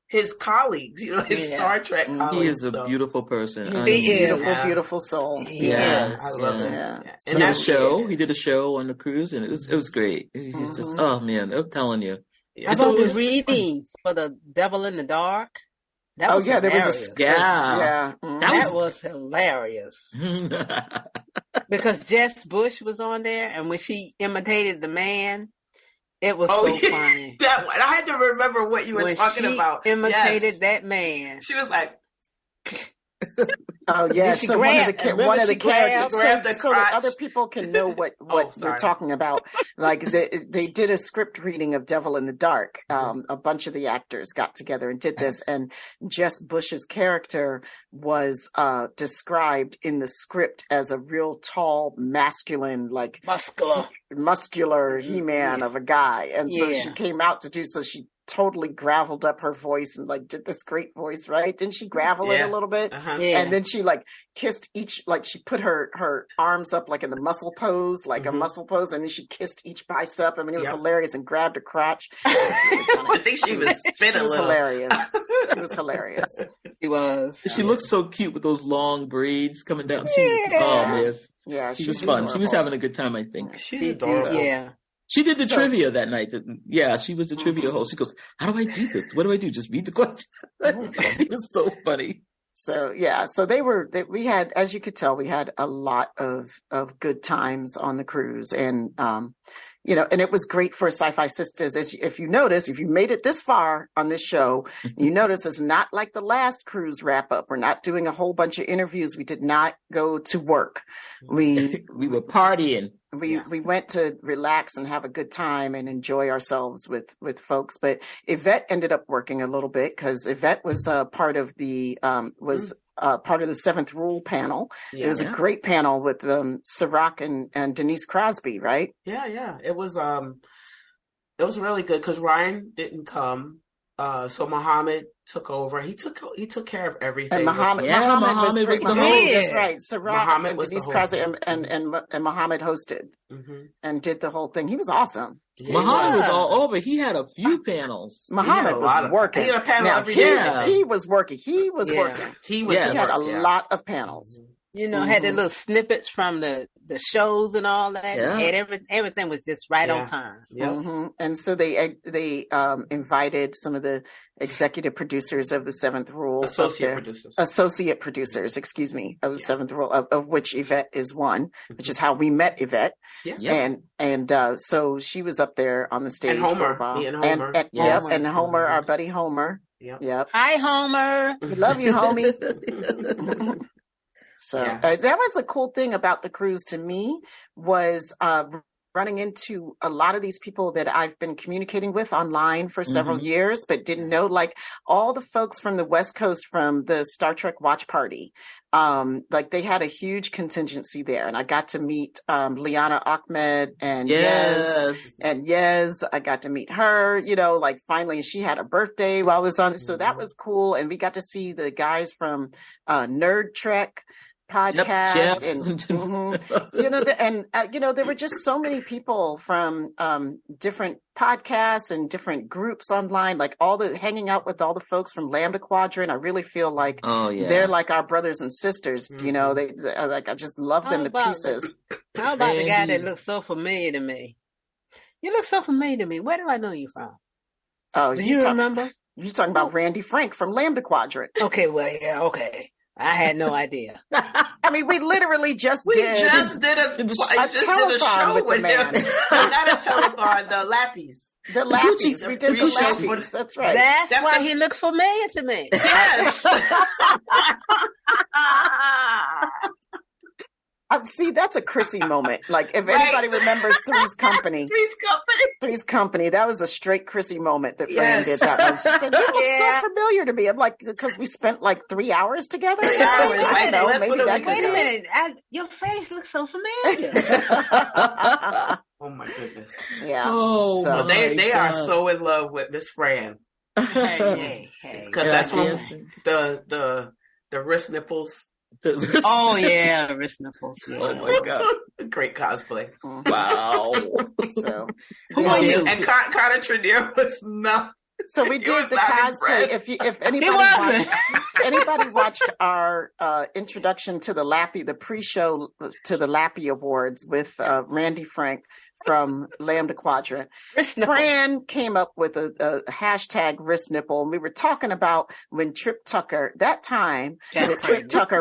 S4: his colleagues. You know, his Star Trek colleagues.
S2: He is a beautiful person.
S1: He's a beautiful, beautiful soul.
S4: I love him.
S1: Yeah.
S2: He did a show. He did a show on the cruise, and it was great. He's just, oh man, I'm telling you.
S3: How about the reading for the Devil in the Dark? That was
S1: there was
S3: that was hilarious. Because Jess Bush was on there, and when she imitated the man, it was so funny.
S4: I had to remember what you were talking about.
S3: Imitated that man.
S4: She was like,
S1: Oh yeah,
S3: she
S1: so
S3: grabbed
S1: one of the characters,
S4: grabbed the
S1: so that
S4: crotch.
S1: other people can know what we're talking about. Like they did a script reading of Devil in the Dark. A bunch of the actors got together and did this, and Jess Bush's character was described in the script as a real tall, masculine, like muscular He-Man of a guy, and so she came out to do so. She totally graveled up her voice and like did this great voice, right? Didn't she gravel it a little bit? And then she like kissed each, like she put her arms up like in the muscle pose, like a muscle pose, and then she kissed each bicep. I mean, it was hilarious, and grabbed her crotch.
S4: I think she was spinning.
S1: She was hilarious. She was hilarious.
S3: She was.
S2: She looked so cute with those long braids coming down. Oh man,
S1: yeah,
S2: she was fun. Adorable. She was having a good time, I think.
S4: She's adorable.
S3: Yeah.
S2: She did the trivia that night. She was the trivia host. She goes, "How do I do this? What do I do? Just read the question." It was so funny.
S1: So we had, as you could tell, we had a lot of good times on the cruise, and and it was great for SyFy Sistas. If you notice, if you made it this far on this show, you notice it's not like the last cruise wrap up. We're not doing a whole bunch of interviews. We did not go to work. We
S2: were partying.
S1: We went to relax and have a good time and enjoy ourselves with folks. But Yvette ended up working a little bit because Yvette was part of the part of the Seventh Rule panel. Yeah, it was a great panel with Sirach and Denise Crosby, right?
S4: Yeah. It was really good because Ryan didn't come. So Muhammad took over. He took care of everything.
S1: And Muhammad was great. That's right. Sirach and Denise Crosby and Muhammad hosted and did the whole thing. He was awesome.
S2: Yeah, Muhammad was all over. He had a few panels.
S1: Muhammad was working.
S4: He had a panel every day.
S1: He was working. He had a lot of panels.
S3: Had the little snippets from the shows and all that. Yeah. And everything was just right on time.
S1: Yep. And so they invited some of the executive producers of the Seventh Rule. Associate producers, excuse me, of the Seventh Rule, of which Yvette is one, which is how we met Yvette. Yeah. And so she was up there on the stage.
S4: And Homer.
S1: For a while. And Homer, our buddy Homer. Yep.
S3: Hi, Homer.
S1: We love you, homie. So that was a cool thing about the cruise to me was running into a lot of these people that I've been communicating with online for several years, but didn't know, like all the folks from the West Coast from the Star Trek watch party. Like they had a huge contingency there, and I got to meet Liana Ahmed and Yez. I got to meet her, like finally she had a birthday while I was on. So that was cool. And we got to see the guys from Nerd Trek podcast and there were just so many people from different podcasts and different groups online, like hanging out with all the folks from Lambda Quadrant. I really feel like they're like our brothers and sisters. They like, I just love them to pieces.
S3: How about the guy that looks so familiar to me? You look so familiar to me. Where do I know you from?
S1: Oh,
S3: do you remember?
S1: You're talking about Randy Frank from Lambda Quadrant.
S3: Okay, okay. I had no idea.
S1: I mean, we literally just did a
S4: show with them. Not a telethon, the Lappies.
S1: The Lappies. We did the Lappies. That's right.
S3: That's why he looked familiar to me.
S4: Yes.
S1: See, that's a Chrissy moment. Like, if anybody remembers Three's Company. Three's Company. That was a straight Chrissy moment that Fran did that one. She said, you look so familiar to me. I'm like, because we spent like 3 hours together.
S3: I don't know. Maybe that wait a minute. Your face looks so familiar.
S4: Oh, my goodness.
S1: Yeah.
S2: Oh,
S1: so,
S4: they are so in love with Miss Fran.
S3: Hey.
S4: Because that's when the wrist nipples.
S3: Oh yeah, wrist nipples. Yeah.
S2: Oh my god,
S4: great cosplay!
S2: Wow.
S1: So,
S4: and Carter Trenier was not.
S1: So we did the cosplay.
S4: Impressed.
S1: If anybody watched our introduction to the Lappy, the pre-show to the Lappy Awards with Randy Frank from Lambda Quadrant, Fran came up with a hashtag wrist nipple, and we were talking about when Trip Tucker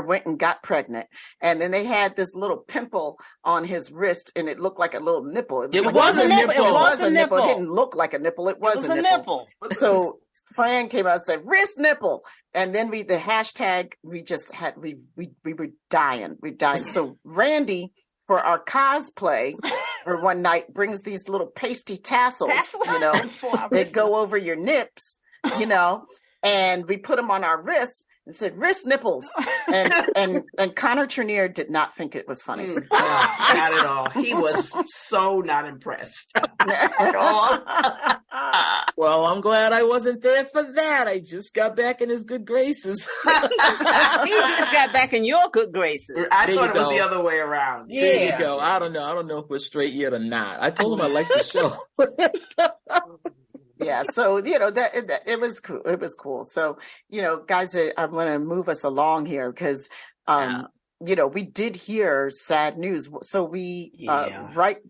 S1: went and got pregnant, and then they had this little pimple on his wrist, and it looked like a little nipple.
S3: It was a nipple.
S1: It didn't look like a nipple. It was a nipple. So Fran came out and said, wrist nipple. And then the hashtag, we were dying. So Randy, for our cosplay, or one night, brings these little pasty tassels, they go over your nips, and we put them on our wrists and said, wrist nipples. And Connor Trenier did not think it was funny.
S4: No, not at all. He was so not impressed at all.
S2: Well, I'm glad I wasn't there for that. I just got back in his good graces.
S3: He just got back in your good graces.
S4: I thought it was the other way around.
S3: Yeah.
S2: There you go. I don't know if we're straight yet or not. I told him I liked the show.
S1: Yeah, so that it was cool. It was cool. So guys, I'm going to move us along here because we did hear sad news. So we right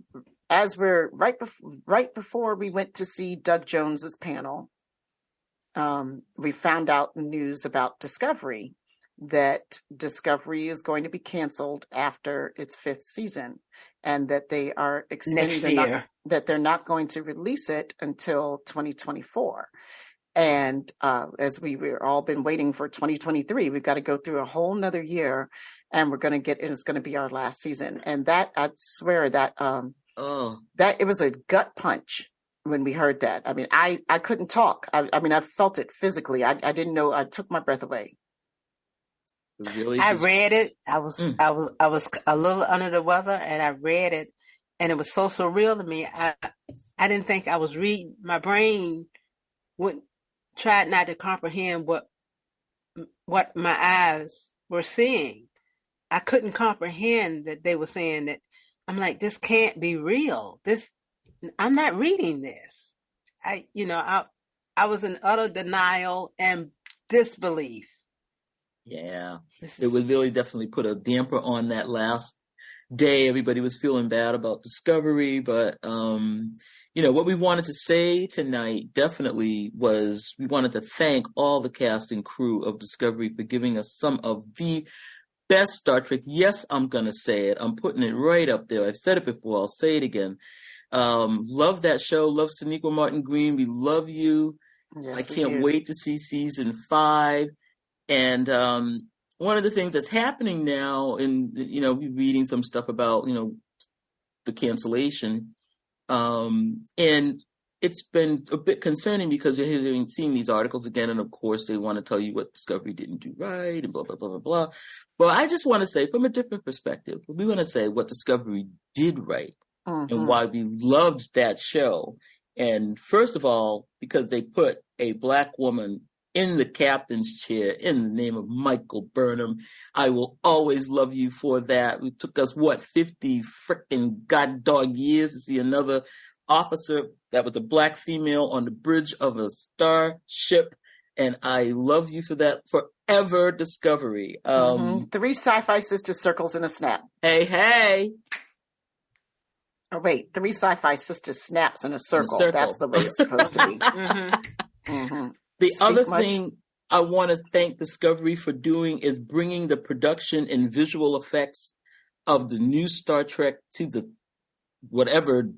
S1: before we went to see Doug Jones's panel, we found out the news about Discovery, that Discovery is going to be canceled after its 5th season, and that they are
S3: next year.
S1: That they're not going to release it until 2024. And as we've all been waiting for 2023, we've got to go through a whole nother year, and it's going to be our last season. And that, I swear that that it was a gut punch when we heard that. I mean, I couldn't talk. I mean, I felt it physically. I didn't know. I took my breath away.
S2: Really?
S3: I read it. I was a little under the weather, and I read it, and it was so surreal to me. I didn't think I was reading. My brain tried not to comprehend what my eyes were seeing. I couldn't comprehend that they were saying that. I'm like, this can't be real. I'm not reading this. I was in utter denial and disbelief.
S2: Yeah, it would really definitely put a damper on that last day. Everybody was feeling bad about Discovery, but what we wanted to say tonight definitely was we wanted to thank all the cast and crew of Discovery for giving us some of the best Star Trek. Yes, I'm gonna say it. I'm putting it right up there. I've said it before. I'll say it again. Love that show. Love Sonequa Martin Green. We love you.
S1: Yes,
S2: I can't wait to see season 5. And one of the things that's happening now, and we're reading some stuff about the cancellation, and it's been a bit concerning because you're seeing these articles again, and of course they want to tell you what Discovery didn't do right, and blah blah blah blah blah. But I just want to say, from a different perspective, we want to say what Discovery did right, and why we loved that show. And first of all, because they put a Black woman in the captain's chair in the name of Michael Burnham. I will always love you for that. It took us 50 freaking goddog years to see another officer that was a Black female on the bridge of a starship, and I love you for that forever, Discovery.
S1: 3 SyFy Sistas circles in a snap.
S2: Hey.
S1: Oh wait, 3 SyFy Sistas snaps in a circle. That's the way it's supposed to be.
S2: The other thing I want to thank Discovery for doing is bringing the production and visual effects of the new Star Trek to the whatever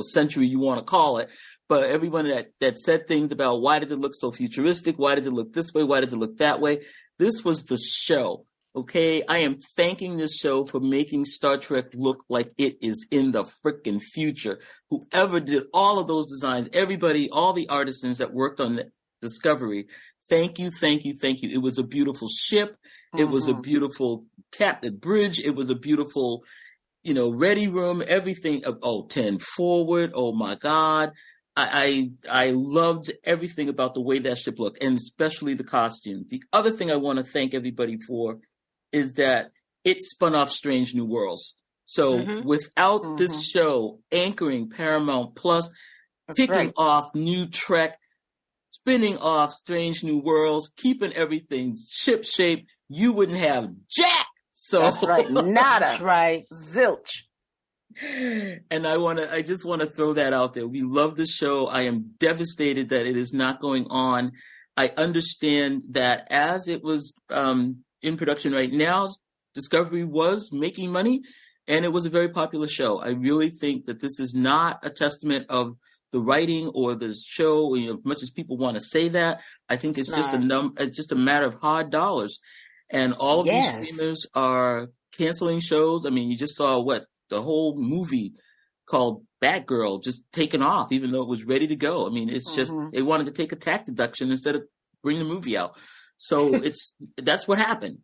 S2: century you want to call it. But everyone that said things about why did it look so futuristic, why did it look this way, why did it look that way, this was the show. Okay, I am thanking this show for making Star Trek look like it is in the freaking future. Whoever did all of those designs, everybody, all the artisans that worked on Discovery, thank you. It was a beautiful ship. It was a beautiful captain bridge. It was a beautiful, ready room, everything. 10 forward. Oh my God. I loved everything about the way that ship looked, and especially the costume. The other thing I want to thank everybody for is that it spun off Strange New Worlds. So without this show anchoring Paramount Plus, kicking off New Trek, spinning off Strange New Worlds, keeping everything ship shape, you wouldn't have jack. So
S1: that's right. Nada.
S3: That's right.
S1: Zilch.
S2: And I just want to throw that out there. We love the show. I am devastated that it is not going on. I understand that as it was in production right now, Discovery was making money, and it was a very popular show. I really think that this is not a testament of the writing or the show, as much as people want to say that, I think it's just it's just a matter of hard dollars. And all of these streamers are canceling shows. I mean, you just saw the whole movie called Batgirl just taken off, even though it was ready to go. I mean, it's just, they wanted to take a tax deduction instead of bring the movie out. So that's what happened.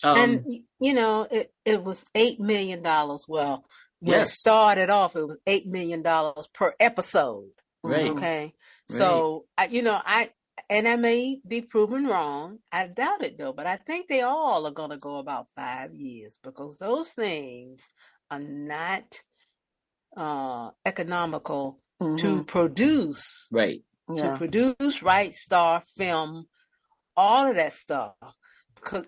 S3: And, it was $8 million. Well, when it started off, it was $8 million per episode.
S2: Right.
S3: Okay. Right. So, and I may be proven wrong. I doubt it though, but I think they all are going to go about 5 years because those things are not economical to produce.
S2: Right.
S3: To produce, write, star, film, all of that stuff.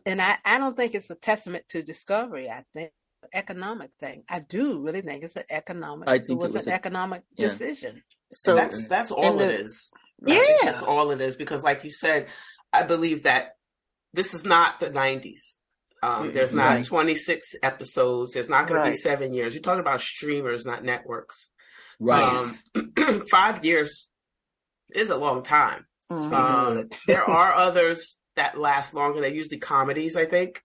S3: And I don't think it's a testament to Discovery. I think it's an economic thing. I do really think it's an economic. It was an economic decision.
S4: So that's all it is. That's all it is. Because, like you said, I believe that this is not the 90s. There's not 26 episodes. There's not going to be 7 years. You're talking about streamers, not networks.
S2: Right.
S4: 5 years is a long time. There are others that last longer. They're usually comedies, I think.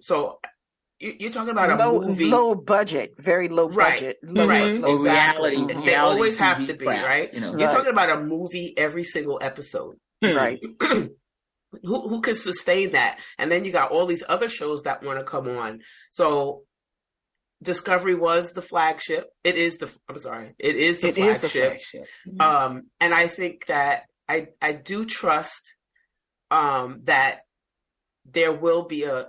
S4: So you're talking about a movie,
S1: low budget, very low budget,
S4: low
S2: reality.
S4: They always
S2: TV
S4: have to be
S2: crap,
S4: right. You're talking about a movie every single episode,
S1: right?
S4: Who can sustain that? And then you got all these other shows that want to come on. So Discovery was the flagship. It is the flagship. And I think that I do trust that there will be a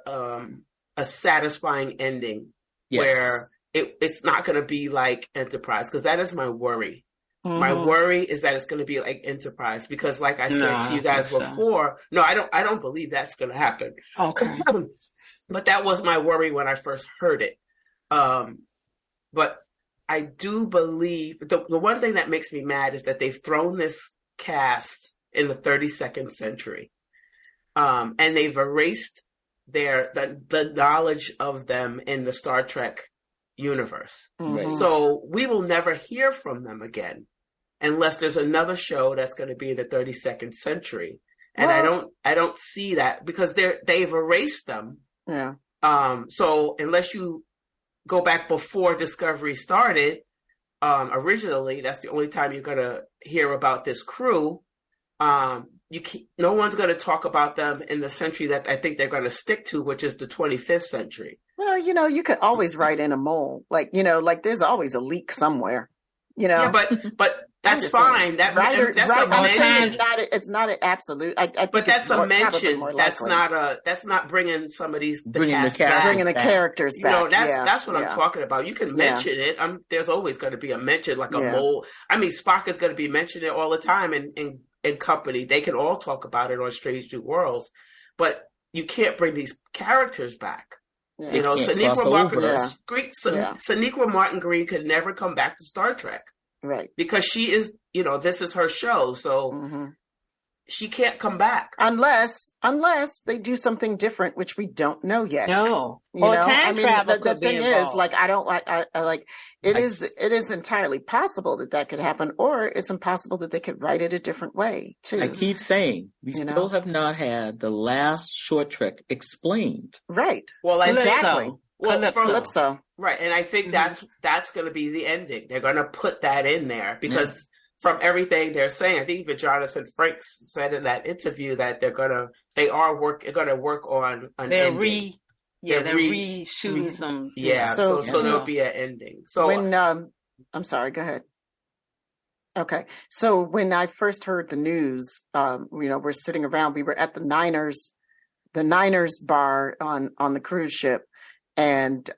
S4: satisfying ending where it's not going to be like Enterprise, because that is my worry. My worry is that it's going to be like Enterprise, because like I said to you guys before, I don't believe that's going to happen.
S3: Okay.
S4: But that was my worry when I first heard it. But I do believe the one thing that makes me mad is that they've thrown this cast in the 32nd century. And they've erased the knowledge of them in the Star Trek universe. So we will never hear from them again unless there's another show that's going to be in the 32nd century. And I don't see that, because they've erased them.
S1: Yeah.
S4: So unless you go back before Discovery started, originally, that's the only time you're going to hear about this crew. No one's going to talk about them in the century that I think they're going to stick to, which is the 25th century.
S1: Well, you could always write in a mole, like there's always a leak somewhere,
S4: Yeah, but that's fine. That's a mention.
S1: It's not an absolute. I think
S4: but that's a mention. That's not bringing somebody's bringing the
S1: characters back.
S4: That's what I'm talking about. You can mention it. There's always going to be a mention, like a mole. I mean, Spock is going to be mentioned all the time in Company. They can all talk about it on Strange New Worlds, but you can't bring these characters back.
S1: Yeah.
S4: Sonequa Martin Green could never come back to Star Trek.
S1: Right.
S4: Because she is, this is her show. So she can't come back.
S1: Unless they do something different, which we don't know yet.
S3: No. Time travel
S1: the thing is, it is entirely possible that could happen, or it's impossible that they could write it a different way too.
S2: I keep saying we still have not had the last short trek explained.
S1: Right.
S4: Well,
S1: exactly.
S4: Calypso. Right. And I think that's going to be the ending. They're going to put that in there because from everything they're saying, I think even Jonathan Frakes said in that interview that they're going to work on an ending.
S3: They're reshooting some.
S4: Yeah. So there'll be an ending. So
S1: when, I'm sorry, go ahead. Okay. So when I first heard the news, we're sitting around, we were at the Niners bar on the cruise ship. And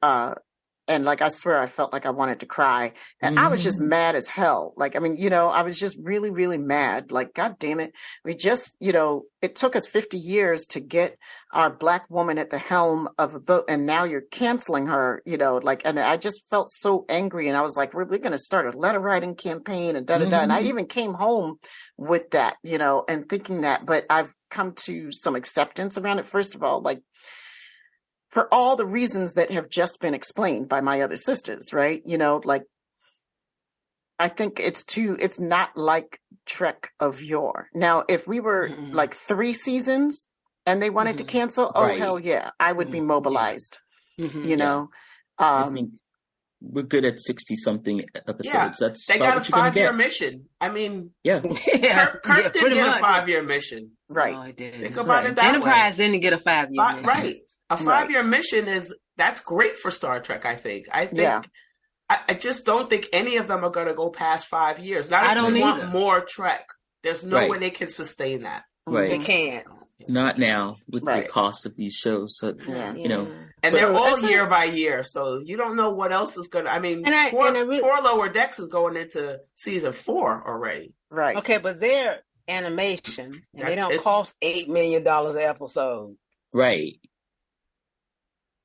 S1: like, I swear I felt like I wanted to cry, and I was just mad as hell. Like, I mean, I was just really, really mad. Like, God damn it. We just, it took us 50 years to get our Black woman at the helm of a boat, and now you're canceling her, and I just felt so angry. And I was like, we're going to start a letter writing campaign and da-da-da. And I even came home with that, and thinking that, but I've come to some acceptance around it. First of all, like, for all the reasons that have just been explained by my other sisters, right? I think it's not like Trek of yore. Now, if we were like 3 seasons and they wanted to cancel, oh, hell yeah, I would be mobilized, you know?
S2: I think we're good at 60-something episodes. That's
S4: they got a 5-year mission. I mean, Kirk did get a 5-year mission.
S1: Right.
S3: Oh, I did.
S4: Think about it that
S3: Enterprise
S4: way.
S3: didn't get a 5-year mission.
S4: Right. A 5-year mission that's great for Star Trek, I think. I just don't think any of them are going to go past 5 years. Not if we want more Trek. There's no way they can sustain that.
S2: Right.
S3: They can't.
S2: Not now with the cost of these shows. So, you know.
S4: And they're all year by year, so you don't know what else is going to... I mean, four Lower Decks is going into season 4 already.
S1: Right.
S3: Okay, but they're animation, and they don't cost $8 million an episode.
S2: Right.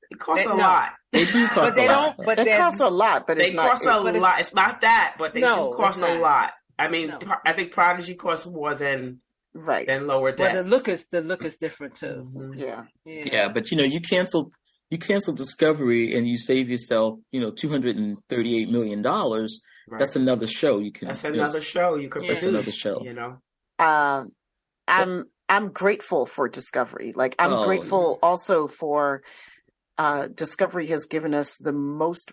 S4: It costs a lot.
S2: They do cost a lot.
S1: But they cost a lot, but it's not...
S4: They cost a lot. It's not that, but they do cost a lot. I mean, I think Prodigy costs more than Lower Decks.
S3: But the look is different too.
S2: Yeah, but you know, you cancel Discovery and you save yourself, you know, $238 million. Right. That's another show you can.
S4: That's another show you could produce. Another show. You know,
S1: I'm grateful for Discovery. Like I'm grateful also for Discovery has given us the most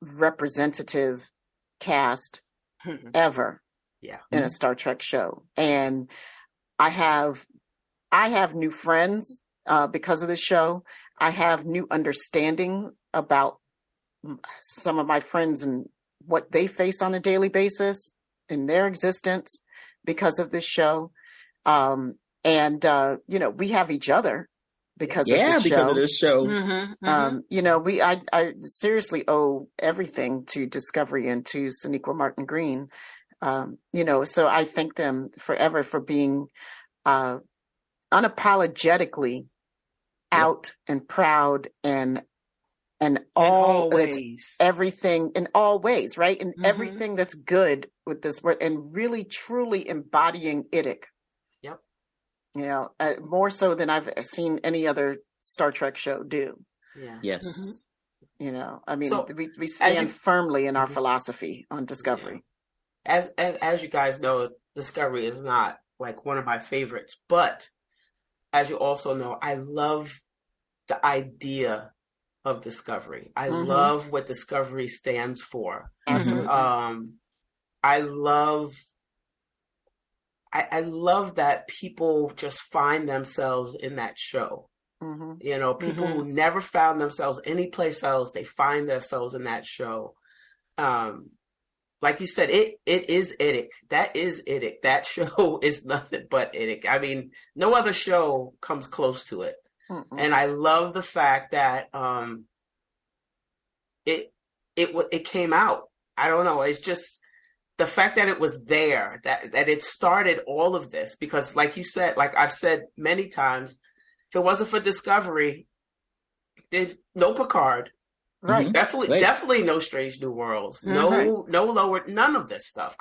S1: representative cast ever in a Star Trek show, and I have new friends because of this show. I have new understanding about some of my friends and what they face on a daily basis in their existence because of this show. And, you know, we have each other because of this show. You know, I seriously owe everything to Discovery and to Sonequa Martin Green. You know, so I thank them forever for being unapologetically out and proud and everything in all ways, right? And everything that's good with this word and really truly embodying IDIC.
S4: Yep.
S1: You know, more so than I've seen any other Star Trek show do.
S4: Yeah.
S2: Yes.
S1: You know, I mean, we stand firmly in our philosophy on Discovery.
S4: Yeah. As you guys know, Discovery is not like one of my favorites, but as you also know, I love the idea of Discovery. I love what Discovery stands for.
S1: Absolutely.
S4: I love that people just find themselves in that show. You know, people who never found themselves anyplace else, they find themselves in that show. Like you said, it is IDIC. That is IDIC. That show is nothing but IDIC. I mean, no other show comes close to it. And I love the fact that it came out. I don't know. It's just the fact that it was there, that it started all of this. Because like you said, like I've said many times, if it wasn't for Discovery, there's no Picard. Right. Definitely no Strange New Worlds. No lower, none of this stuff.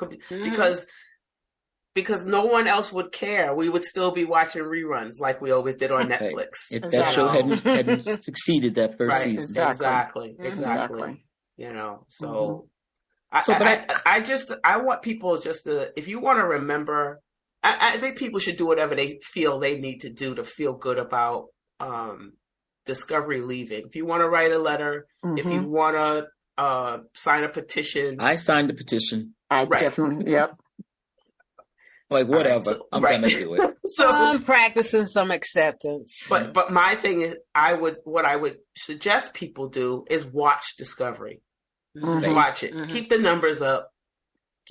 S4: Because no one else would care. We would still be watching reruns like we always did on Netflix.
S2: If that show hadn't succeeded that first season.
S4: Exactly. You know, so I want people just to, if you want to remember, I think people should do whatever they feel they need to do to feel good about Discovery leaving. If you want to write a letter, if you want to sign a petition.
S2: I signed the petition.
S1: I definitely, yep.
S2: Like whatever, I'm gonna do it.
S3: So I'm practicing some acceptance.
S4: But my thing is, what I would suggest people do is watch Discovery. Watch it. Keep the numbers up.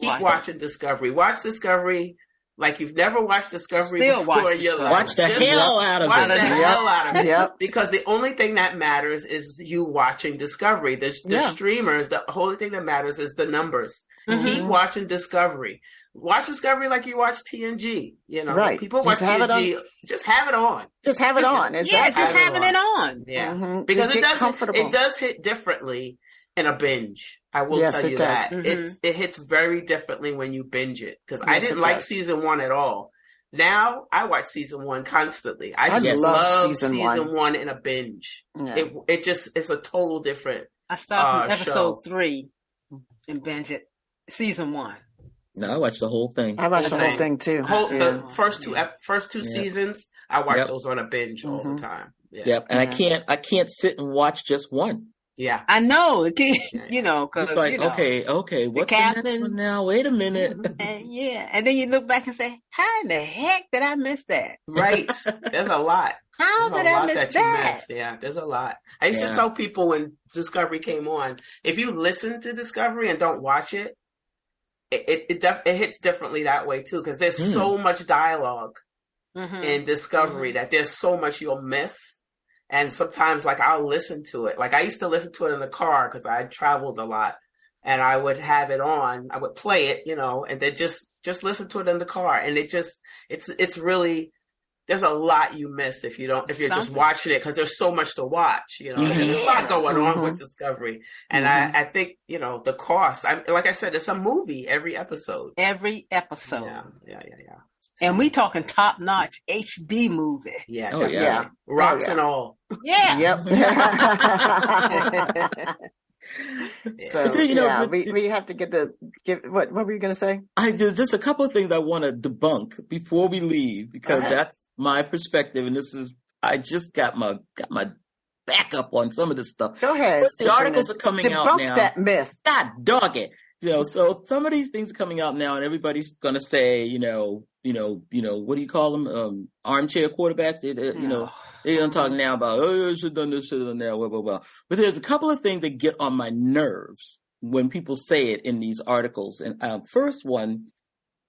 S4: Keep watching Discovery. Watch Discovery like you've never watched Discovery before in your life.
S2: Watch the hell out of it.
S4: Watch the hell out of it. Yep. Because the only thing that matters is you watching Discovery. The streamers, the only thing that matters is the numbers. Keep watching Discovery. Watch Discovery like you watch TNG. You know, people watch TNG. Just have it on.
S1: Just have it on.
S3: Exactly. Yeah, just having it on.
S4: Yeah, because it does hit differently in a binge. I will tell you that. It hits very differently when you binge it. Because I didn't like season 1 at all. Now I watch season 1 constantly. I just love season 1 in a binge. Yeah. It's a total different.
S3: I started episode 3 and binge it. season 1.
S2: No, I watched the whole thing.
S1: I watched the whole thing too.
S4: The first two
S2: Yep.
S4: seasons, I watched those on a binge all the time. Yeah.
S2: Yep. And I can't sit and watch just one.
S4: Yeah.
S3: I know. You know, because
S2: It's like, okay, what's the next one now? Wait a minute.
S3: And then you look back and say, how in the heck did I miss that?
S4: Right. There's a lot.
S3: How did I miss that?
S4: Yeah, there's a lot. I used to tell people when Discovery came on, if you listen to Discovery and don't watch it, it hits differently that way too, because there's so much dialogue in Discovery that there's so much you'll miss. And sometimes, like, I'll listen to it. Like, I used to listen to it in the car because I traveled a lot, and I would have it on. I would play it, and then just listen to it in the car. And it's really, there's a lot you miss if you're just watching it, because there's so much to watch. There's a lot going on with Discovery, and I think the cost. Like I said, it's a movie every episode.
S3: Yeah.
S4: So,
S3: and we talking top notch HD movie.
S4: Yeah.
S2: Oh yeah.
S4: Rocks and all.
S3: Yeah.
S1: Yep. So we have to get what were you going to say?
S2: There's just a couple of things I want to debunk before we leave, because that's my perspective, and I just got my backup on some of this stuff.
S1: Go ahead.
S2: The articles are coming out now.
S1: Debunk that myth.
S2: God dog it. So some of these things are coming out now, and everybody's going to say, what do you call them? Armchair quarterbacks. They're going to talk now about, you should have done this, should have done that, blah, blah, blah. But there's a couple of things that get on my nerves when people say it in these articles. And first one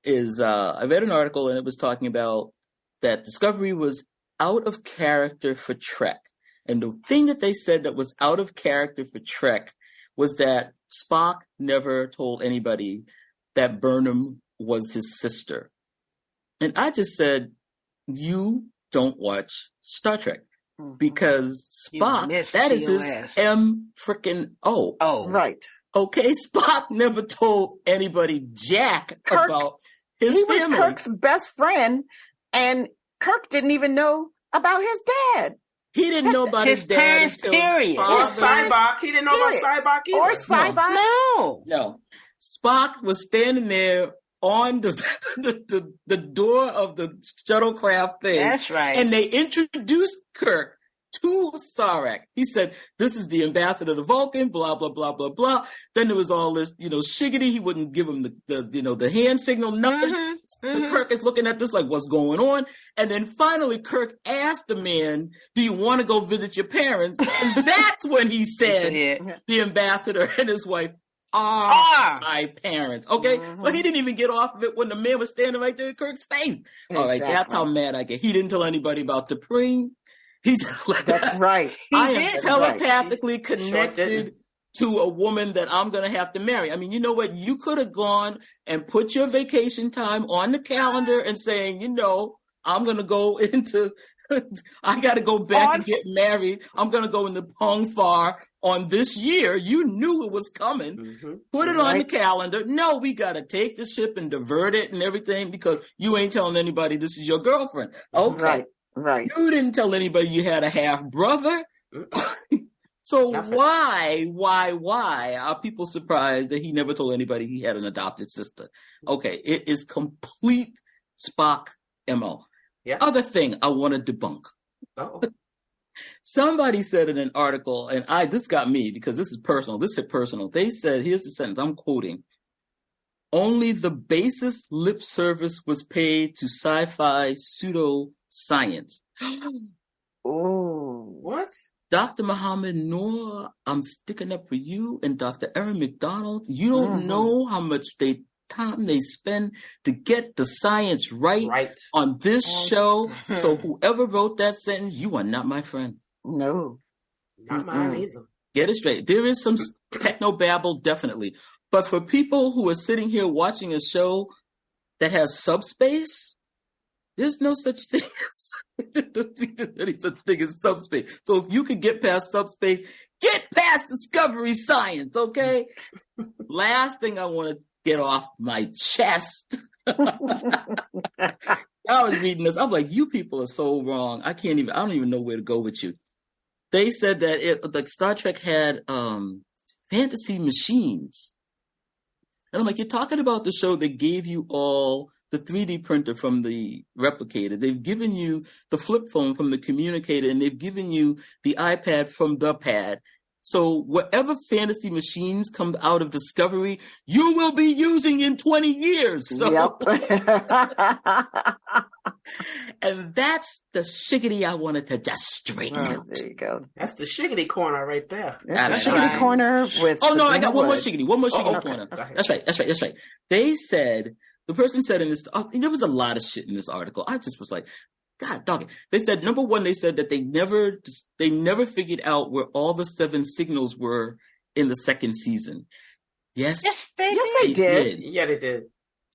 S2: is, I read an article, and it was talking about that Discovery was out of character for Trek. And the thing that they said that was out of character for Trek was that Spock never told anybody that Burnham was his sister. And I just said, you don't watch Star Trek, because Spock, that is his M-frickin-O.
S3: Oh,
S1: right.
S2: Okay, Spock never told anybody jack about his family. He was
S1: Kirk's best friend, and Kirk didn't even know about his dad.
S2: He didn't know about his dad
S3: parents,
S2: until
S3: period.
S4: Or Sybok. He didn't know about Sybok either.
S1: Or Sybok.
S3: No.
S2: Spock was standing there on the door of the shuttlecraft thing.
S3: That's right.
S2: And they introduced Kirk to Sarek. He said, this is the ambassador to Vulcan, blah, blah, blah, blah, blah. Then there was all this, shiggity. He wouldn't give him the hand signal, nothing. Kirk is looking at this like, what's going on? And then finally, Kirk asked the man, do you want to go visit your parents? And that's when he said, the ambassador and his wife are my parents. Okay? So he didn't even get off of it when the man was standing right there in Kirk's face. All right, that's how mad I get. He didn't tell anybody about Dupree. He just let
S1: That's right.
S2: I am telepathically connected to a woman that I'm going to have to marry. I mean, you know what? You could have gone and put your vacation time on the calendar and saying, I'm going to go into, I got to go back and get married. I'm going to go into Pongfar on this year. You knew it was coming. Put it on the calendar. No, we got to take the ship and divert it and everything because you ain't telling anybody this is your girlfriend. Okay.
S1: Right.
S2: You didn't tell anybody you had a half brother. So why are people surprised that he never told anybody he had an adopted sister? Okay, it is complete Spock MO. Yeah. Other thing I want to debunk. Somebody said in an article, and this got me because this is personal. This hit personal. They said, here's the sentence, I'm quoting. Only the basest lip service was paid to sci-fi pseudoscience.
S1: Oh,
S4: what?
S2: Dr. Muhammad Noor, I'm sticking up for you, and Dr. Erin McDonald. You don't know how much time they spend to get the science right on this show. So whoever wrote that sentence, you are not my friend.
S1: No.
S4: Not mine either.
S2: Get it straight. There is some technobabble, definitely. But for people who are sitting here watching a show that has subspace, there's no such thing as subspace. So if you can get past subspace, get past discovery science, okay? Last thing I want to get off my chest. I was reading this. I'm like, you people are so wrong. I don't even know where to go with you. They said that Star Trek had fantasy machines. And I'm like, you're talking about the show that gave you all the 3D printer from the replicator. They've given you the flip phone from the communicator, and they've given you the iPad from the pad. So whatever fantasy machines come out of Discovery, you will be using in 20 years. So, and that's the shiggity I wanted to just straighten out.
S1: There you go.
S4: That's the shiggity corner right there.
S1: That's the shiggity corner with.
S2: Oh no, I got one more
S1: Wood.
S2: shiggity. One more shiggity corner.
S1: Okay.
S2: That's right. They said, the person said in this, there was a lot of shit in this article. I just was like, God dog it. They said, number one, they said that they never figured out where all the 7 signals were in the second season. Yes,
S1: they did.
S4: Yeah, they did.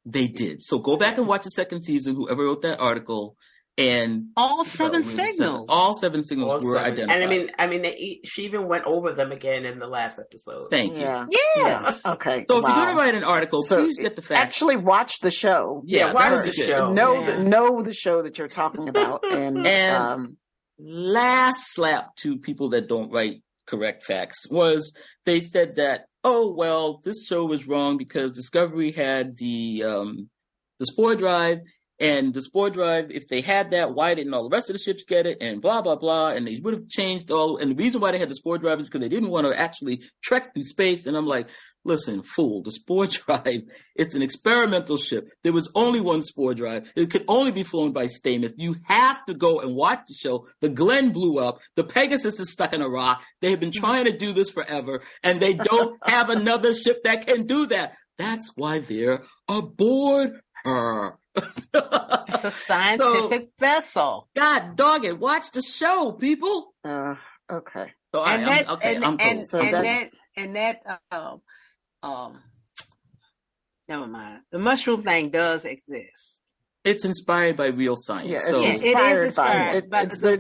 S2: They did. So go back and watch the second season, whoever wrote that article, and
S3: all 7 signals.
S2: All 7 signals were identified.
S4: And I mean, she even went over them again in the last episode.
S2: Thank you.
S1: Yeah. Okay.
S2: So if you're going to write an article, please get the facts.
S1: Actually, watch the show.
S4: Yeah, watch the show.
S1: Know the show that you're talking about,
S2: and last slap to people that don't write correct facts was they said that, oh well, this show was wrong because Discovery had the spore drive. And the spore drive, if they had that, why didn't all the rest of the ships get it? And blah, blah, blah. And they would have changed all. And the reason why they had the spore drive is because they didn't want to actually trek through space. And I'm like, listen, fool, the spore drive, it's an experimental ship. There was only one spore drive. It could only be flown by Stamets. You have to go and watch the show. The Glen blew up. The Pegasus is stuck in a rock. They have been trying to do this forever. And they don't have another ship that can do that. That's why they're aboard her.
S3: It's a scientific vessel.
S2: God dog it! Watch the show, people.
S1: Okay.
S2: So,
S3: and never mind. The mushroom thing does exist.
S2: It's inspired by real science.
S1: Yeah,
S2: so
S1: it's inspired by it.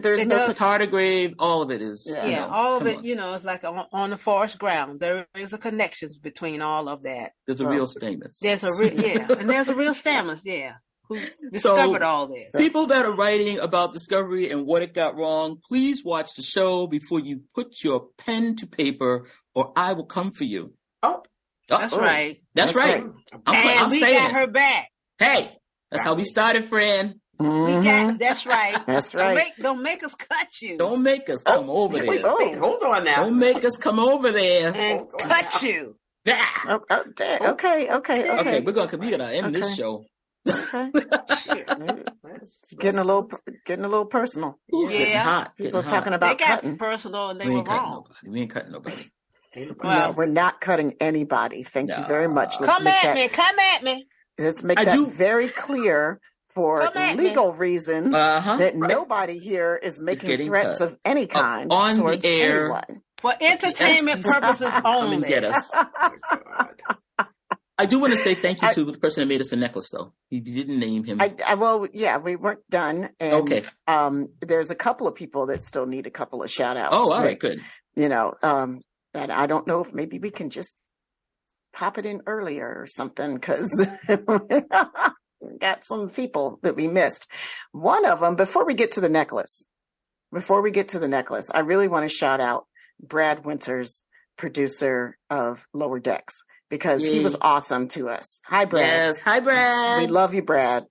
S1: There's no
S2: tardigrade. All of it is.
S3: Yeah, all of it. It's like on the forest ground. There is a connection between all of that.
S2: There's a real Stamets.
S3: There's a real Stamets. Yeah. Who discovered all this.
S2: People that are writing about Discovery and what it got wrong, please watch the show before you put your pen to paper or I will come for you.
S3: That's right.
S2: That's right.
S3: I'm
S2: saying
S3: got her back.
S2: Hey, that's how we started, friend.
S3: That's right.
S1: That's right.
S3: Don't make us cut you.
S2: Don't make us come over there.
S4: Wait, hold on now.
S2: Don't make us come over there
S3: and cut you.
S2: Yeah.
S1: Okay.
S2: We're gonna end this show.
S1: Okay. It's getting a little personal.
S3: Yeah.
S2: Hot.
S1: People talking about
S3: they got
S1: cutting.
S3: personal and they were wrong.
S2: We ain't cutting nobody.
S1: No, we're not cutting anybody. Thank you very much.
S3: Come at me.
S1: Let's make that very clear for legal reasons that nobody here is making threats of any kind
S2: on
S1: towards
S2: the air.
S1: anyone.
S3: For entertainment purposes only.
S2: Come and get us. I do want to say thank you to the person that made us a necklace, though. You didn't name him.
S1: We weren't done. And,
S2: okay.
S1: There's a couple of people that still need a couple of shout outs.
S2: Oh, all right, good.
S1: That I don't know if maybe we can just pop it in earlier or something because got some people that we missed. One of them, before we get to the necklace, I really want to shout out Brad Winters, producer of Lower Decks, because he was awesome to us. Hi, Brad.
S2: Yes. Hi, Brad.
S1: We love you, Brad.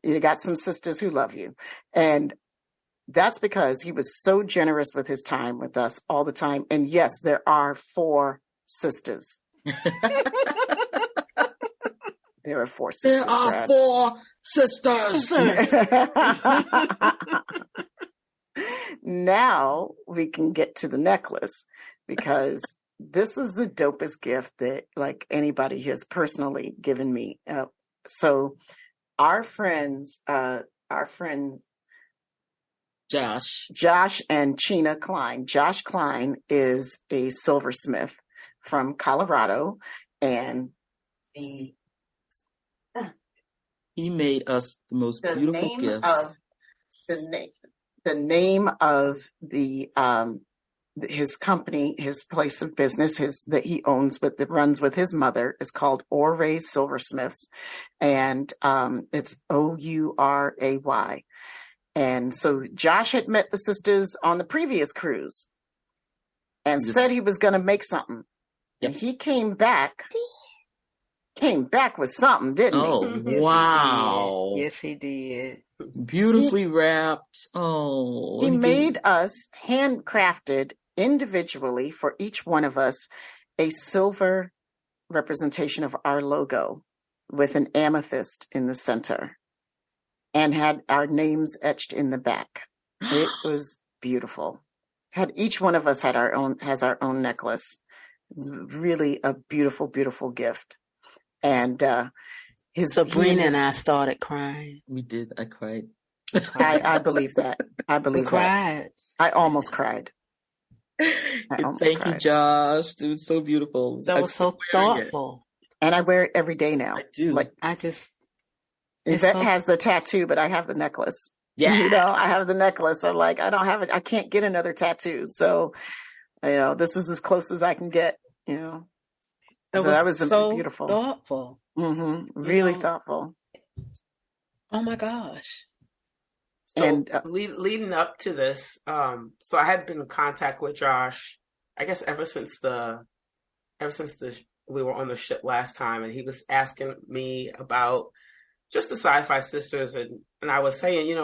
S1: You got some sisters who love you. And that's because he was so generous with his time with us all the time. And yes, there are 4 sisters. There are 4 sisters.
S2: There are
S1: Brad.
S2: 4 sisters.
S1: Now we can get to the necklace because this is the dopest gift that like anybody has personally given me. So our friends Josh and Chena Klein. Josh Klein is a silversmith from Colorado, and he
S2: made us the most beautiful gifts.
S1: The name of his company, his place of business, that he owns, but that runs with his mother, is called Ouray Silversmiths, and it's Ouray. And so Josh had met the sisters on the previous cruise, and said he was going to make something. Yep. And he came back came back with something, didn't he?
S2: Oh, wow.
S3: Yes, he did.
S2: Beautifully wrapped. Oh.
S1: He made us handcrafted individually for each one of us a silver representation of our logo with an amethyst in the center and had our names etched in the back. It was beautiful. Each one of us has our own necklace. It's really a beautiful, beautiful gift. And
S3: Sabrina and I started crying.
S2: We did. I cried.
S1: I believe that. I believe that. I almost cried.
S2: Thank you, Josh. It was so beautiful.
S3: That was so thoughtful.
S1: And I wear it every day now.
S2: I do.
S1: Yvette has the tattoo, but I have the necklace.
S2: Yeah.
S1: I have the necklace. I'm like, I don't have it. I can't get another tattoo. So, this is as close as I can get, That was so beautiful.
S3: Thoughtful.
S1: Mm-hmm. Really thoughtful.
S3: Oh my gosh.
S4: So
S1: and
S4: leading up to this, so I had been in contact with Josh, I guess ever since we were on the ship last time, and he was asking me about just the SyFy Sistas, and I was saying,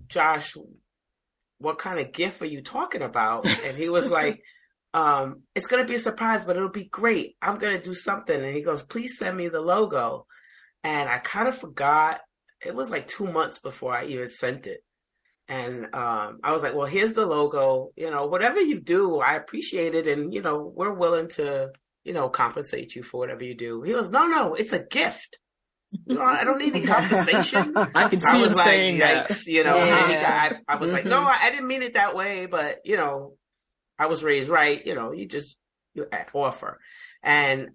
S4: Josh, what kind of gift are you talking about? And he was like, it's going to be a surprise, but it'll be great. I'm going to do something. And he goes, please send me the logo. And I kind of forgot. It was like 2 months before I even sent it. And I was like, well, here's the logo. Whatever you do, I appreciate it. And, we're willing to, compensate you for whatever you do. He goes, no, it's a gift. I don't need any compensation.
S2: I can see him saying that.
S4: I was like, no, I didn't mean it that way. But, I was raised right. You offer. And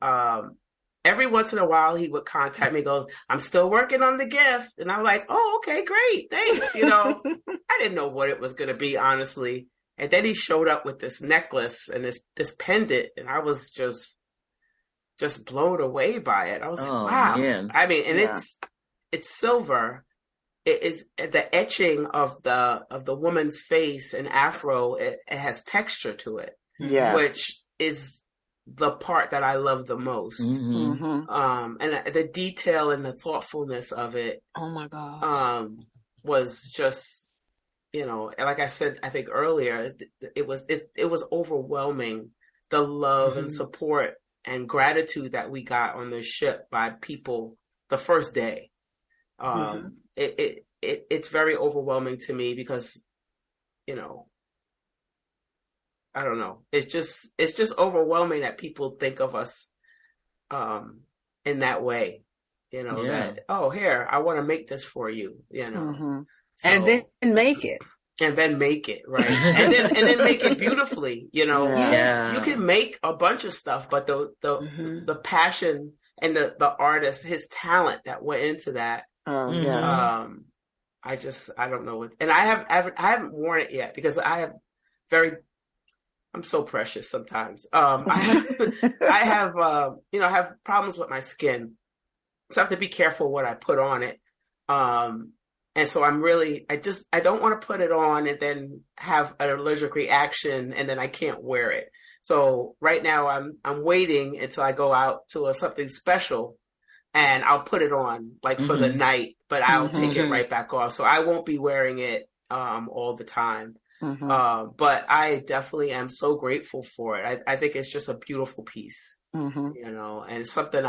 S4: every once in a while, he would contact me, goes, I'm still working on the gift. And I'm like, oh, okay, great. Thanks. I didn't know what it was going to be, honestly. And then he showed up with this necklace and this pendant. And I was just blown away by it. I was like, wow. Man. I mean, and it's silver. It is the etching of the woman's face and afro. It has texture to it, which is the part that I love the most.
S1: Mm-hmm.
S4: And the detail and the thoughtfulness of it.
S3: Oh my gosh.
S4: Was just, like I said, I think earlier, it was overwhelming, the love and support and gratitude that we got on this ship by people the first day. It's very overwhelming to me because, I don't know. It's just overwhelming that people think of us in that way. That, oh, here, I want to make this for you,
S1: Mm-hmm.
S4: So,
S3: and then make it.
S4: And then make it, right? and then make it beautifully, You can make a bunch of stuff, but the passion and the artist, his talent that went into that.
S1: Oh yeah.
S4: I don't know what, and I haven't worn it yet because I'm so precious sometimes. I have problems with my skin, so I have to be careful what I put on it. And so I don't want to put it on and then have an allergic reaction and then I can't wear it. So right now I'm waiting until I go out to something special and I'll put it on for the night, but I'll take it right back off. So I won't be wearing it all the time. But I definitely am so grateful for it. I think it's just a beautiful piece, and it's something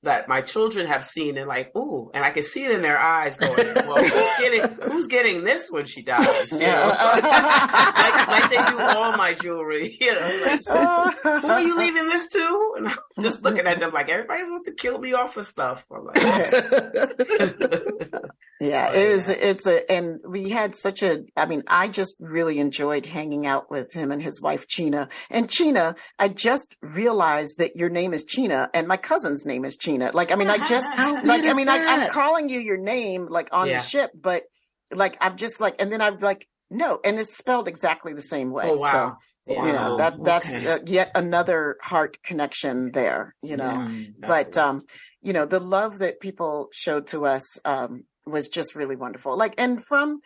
S4: that my children have seen and like, ooh, and I can see it in their eyes going, well, who's getting this when she dies? Like they do all my jewelry, so, who are you leaving this to? And I'm just looking at them like everybody wants to kill me off for stuff. I'm like,
S1: and we had I just really enjoyed hanging out with him and his wife, China. And China, I just realized that your name is China and my cousin's name is China. I'm calling you your name on the ship, but I'm just and then I'm like, no, and it's spelled exactly the same way.
S4: Oh, wow.
S1: So, that's yet another heart connection there, but, the love that people showed to us, was just really wonderful. Like, and from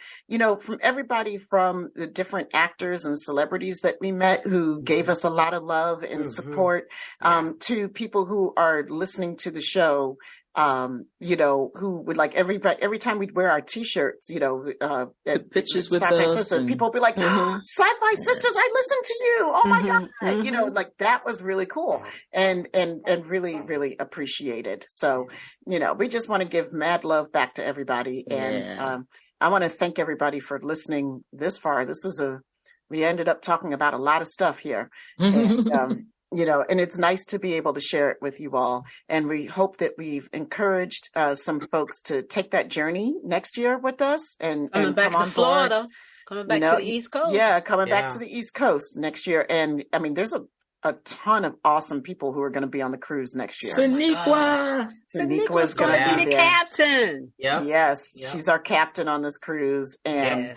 S1: everybody, from the different actors and celebrities that we met who gave us a lot of love and support, to people who are listening to the show, who would like every time we'd wear our t-shirts,
S2: the pictures with
S1: SyFy
S2: us,
S1: Sistas, people would be like, SyFy Sistas, I listened to you. Oh my God. Like that was really cool and really, really appreciated. So, we just want to give mad love back to everybody. And I want to thank everybody for listening this far. We ended up talking about a lot of stuff here. And, and it's nice to be able to share it with you all. And we hope that we've encouraged some folks to take that journey next year with us and
S3: coming back
S1: come
S3: to
S1: on
S3: Florida,
S1: board.
S3: coming back to the East Coast.
S1: Yeah, coming back to the East Coast next year. And I mean, there's a ton of awesome people who are going to be on the cruise next year.
S3: Saniqua's going to be the captain.
S1: Yep. Yes, she's our captain on this cruise. And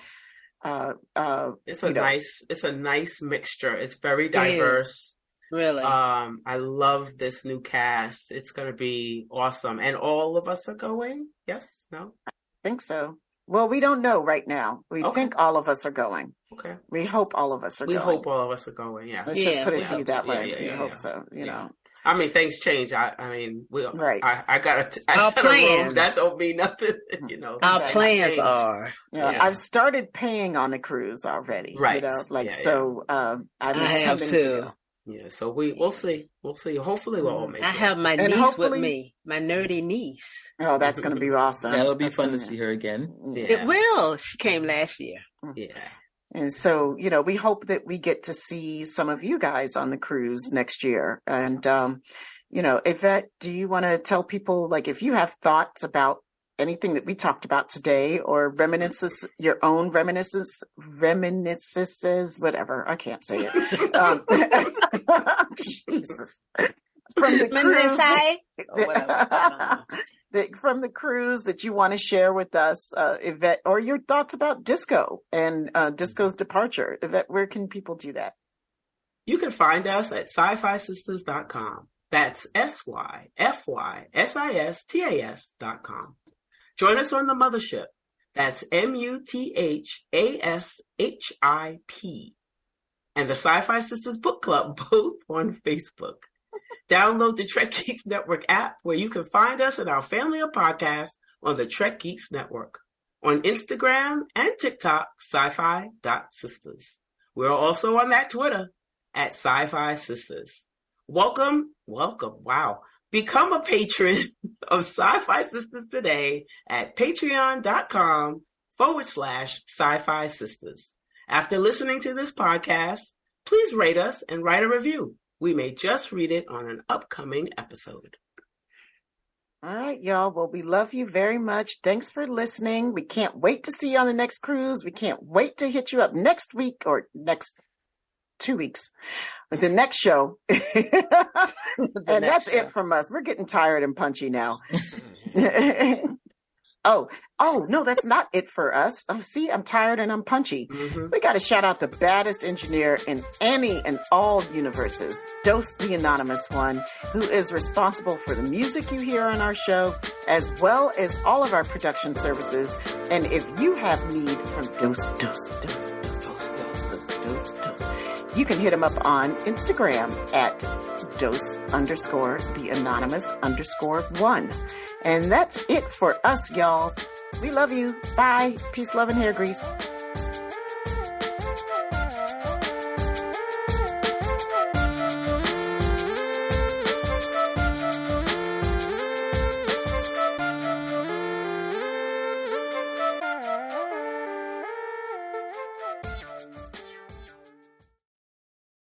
S4: it's a nice mixture. It's very diverse.
S3: Really?
S4: I love this new cast. It's going to be awesome. And all of us are going? Yes? No?
S1: I think so. Well, we don't know right now. We think all of us are going.
S4: Okay.
S1: We hope all of us are going.
S4: We hope all of us are going, yeah.
S1: Let's just put it to you that way. We hope so, know.
S4: I mean, things change. I got
S3: our plans.
S4: That don't mean nothing,
S3: Our plans are.
S1: I've started paying on a cruise already.
S4: Right.
S1: I
S3: have too.
S4: Yeah, so we'll see. We'll see. Hopefully we'll all make it.
S3: I have my niece with me, my nerdy niece.
S1: Oh, that's going to be awesome.
S2: That'll be fun to see her again.
S3: Yeah. It will. She came last year.
S4: Yeah.
S1: And so, we hope that we get to see some of you guys on the cruise next year. And, Yvette, do you want to tell people, like, if you have thoughts about anything that we talked about today, or reminiscences, your own reminiscences, whatever. I can't say it. Jesus. From the cruise, from the cruise that you want to share with us, Yvette, or your thoughts about disco and disco's departure. Yvette, where can people do that?
S4: You can find us at SyFySistas.com. That's SyFySistas.com. Join us on the mothership. That's MUTHASHIP. And the SyFy Sistas Book Club, both on Facebook. Download the Trek Geeks Network app, where you can find us and our family of podcasts on the Trek Geeks Network. On Instagram and TikTok, SyFy.Sistas. We're also on that Twitter at SyFy Sistas. Welcome. Wow. Become a patron of SyFy Sistas today at patreon.com/SyFy Sistas. After listening to this podcast, please rate us and write a review. We may just read it on an upcoming episode.
S1: All right, y'all. Well, we love you very much. Thanks for listening. We can't wait to see you on the next cruise. We can't wait to hit you up next week or next 2 weeks with the next show. And that's it from us. We're getting tired and punchy now. Oh, no, that's not it for us. See, I'm tired and I'm punchy. We got to shout out the baddest engineer in any and all universes, Dose the Anonymous One, who is responsible for the music you hear on our show, as well as all of our production services. And if you have need from Dose, you can hit him up on Instagram at dose_the_anonymous_1. And that's it for us, y'all. We love you. Bye. Peace, love, and hair grease.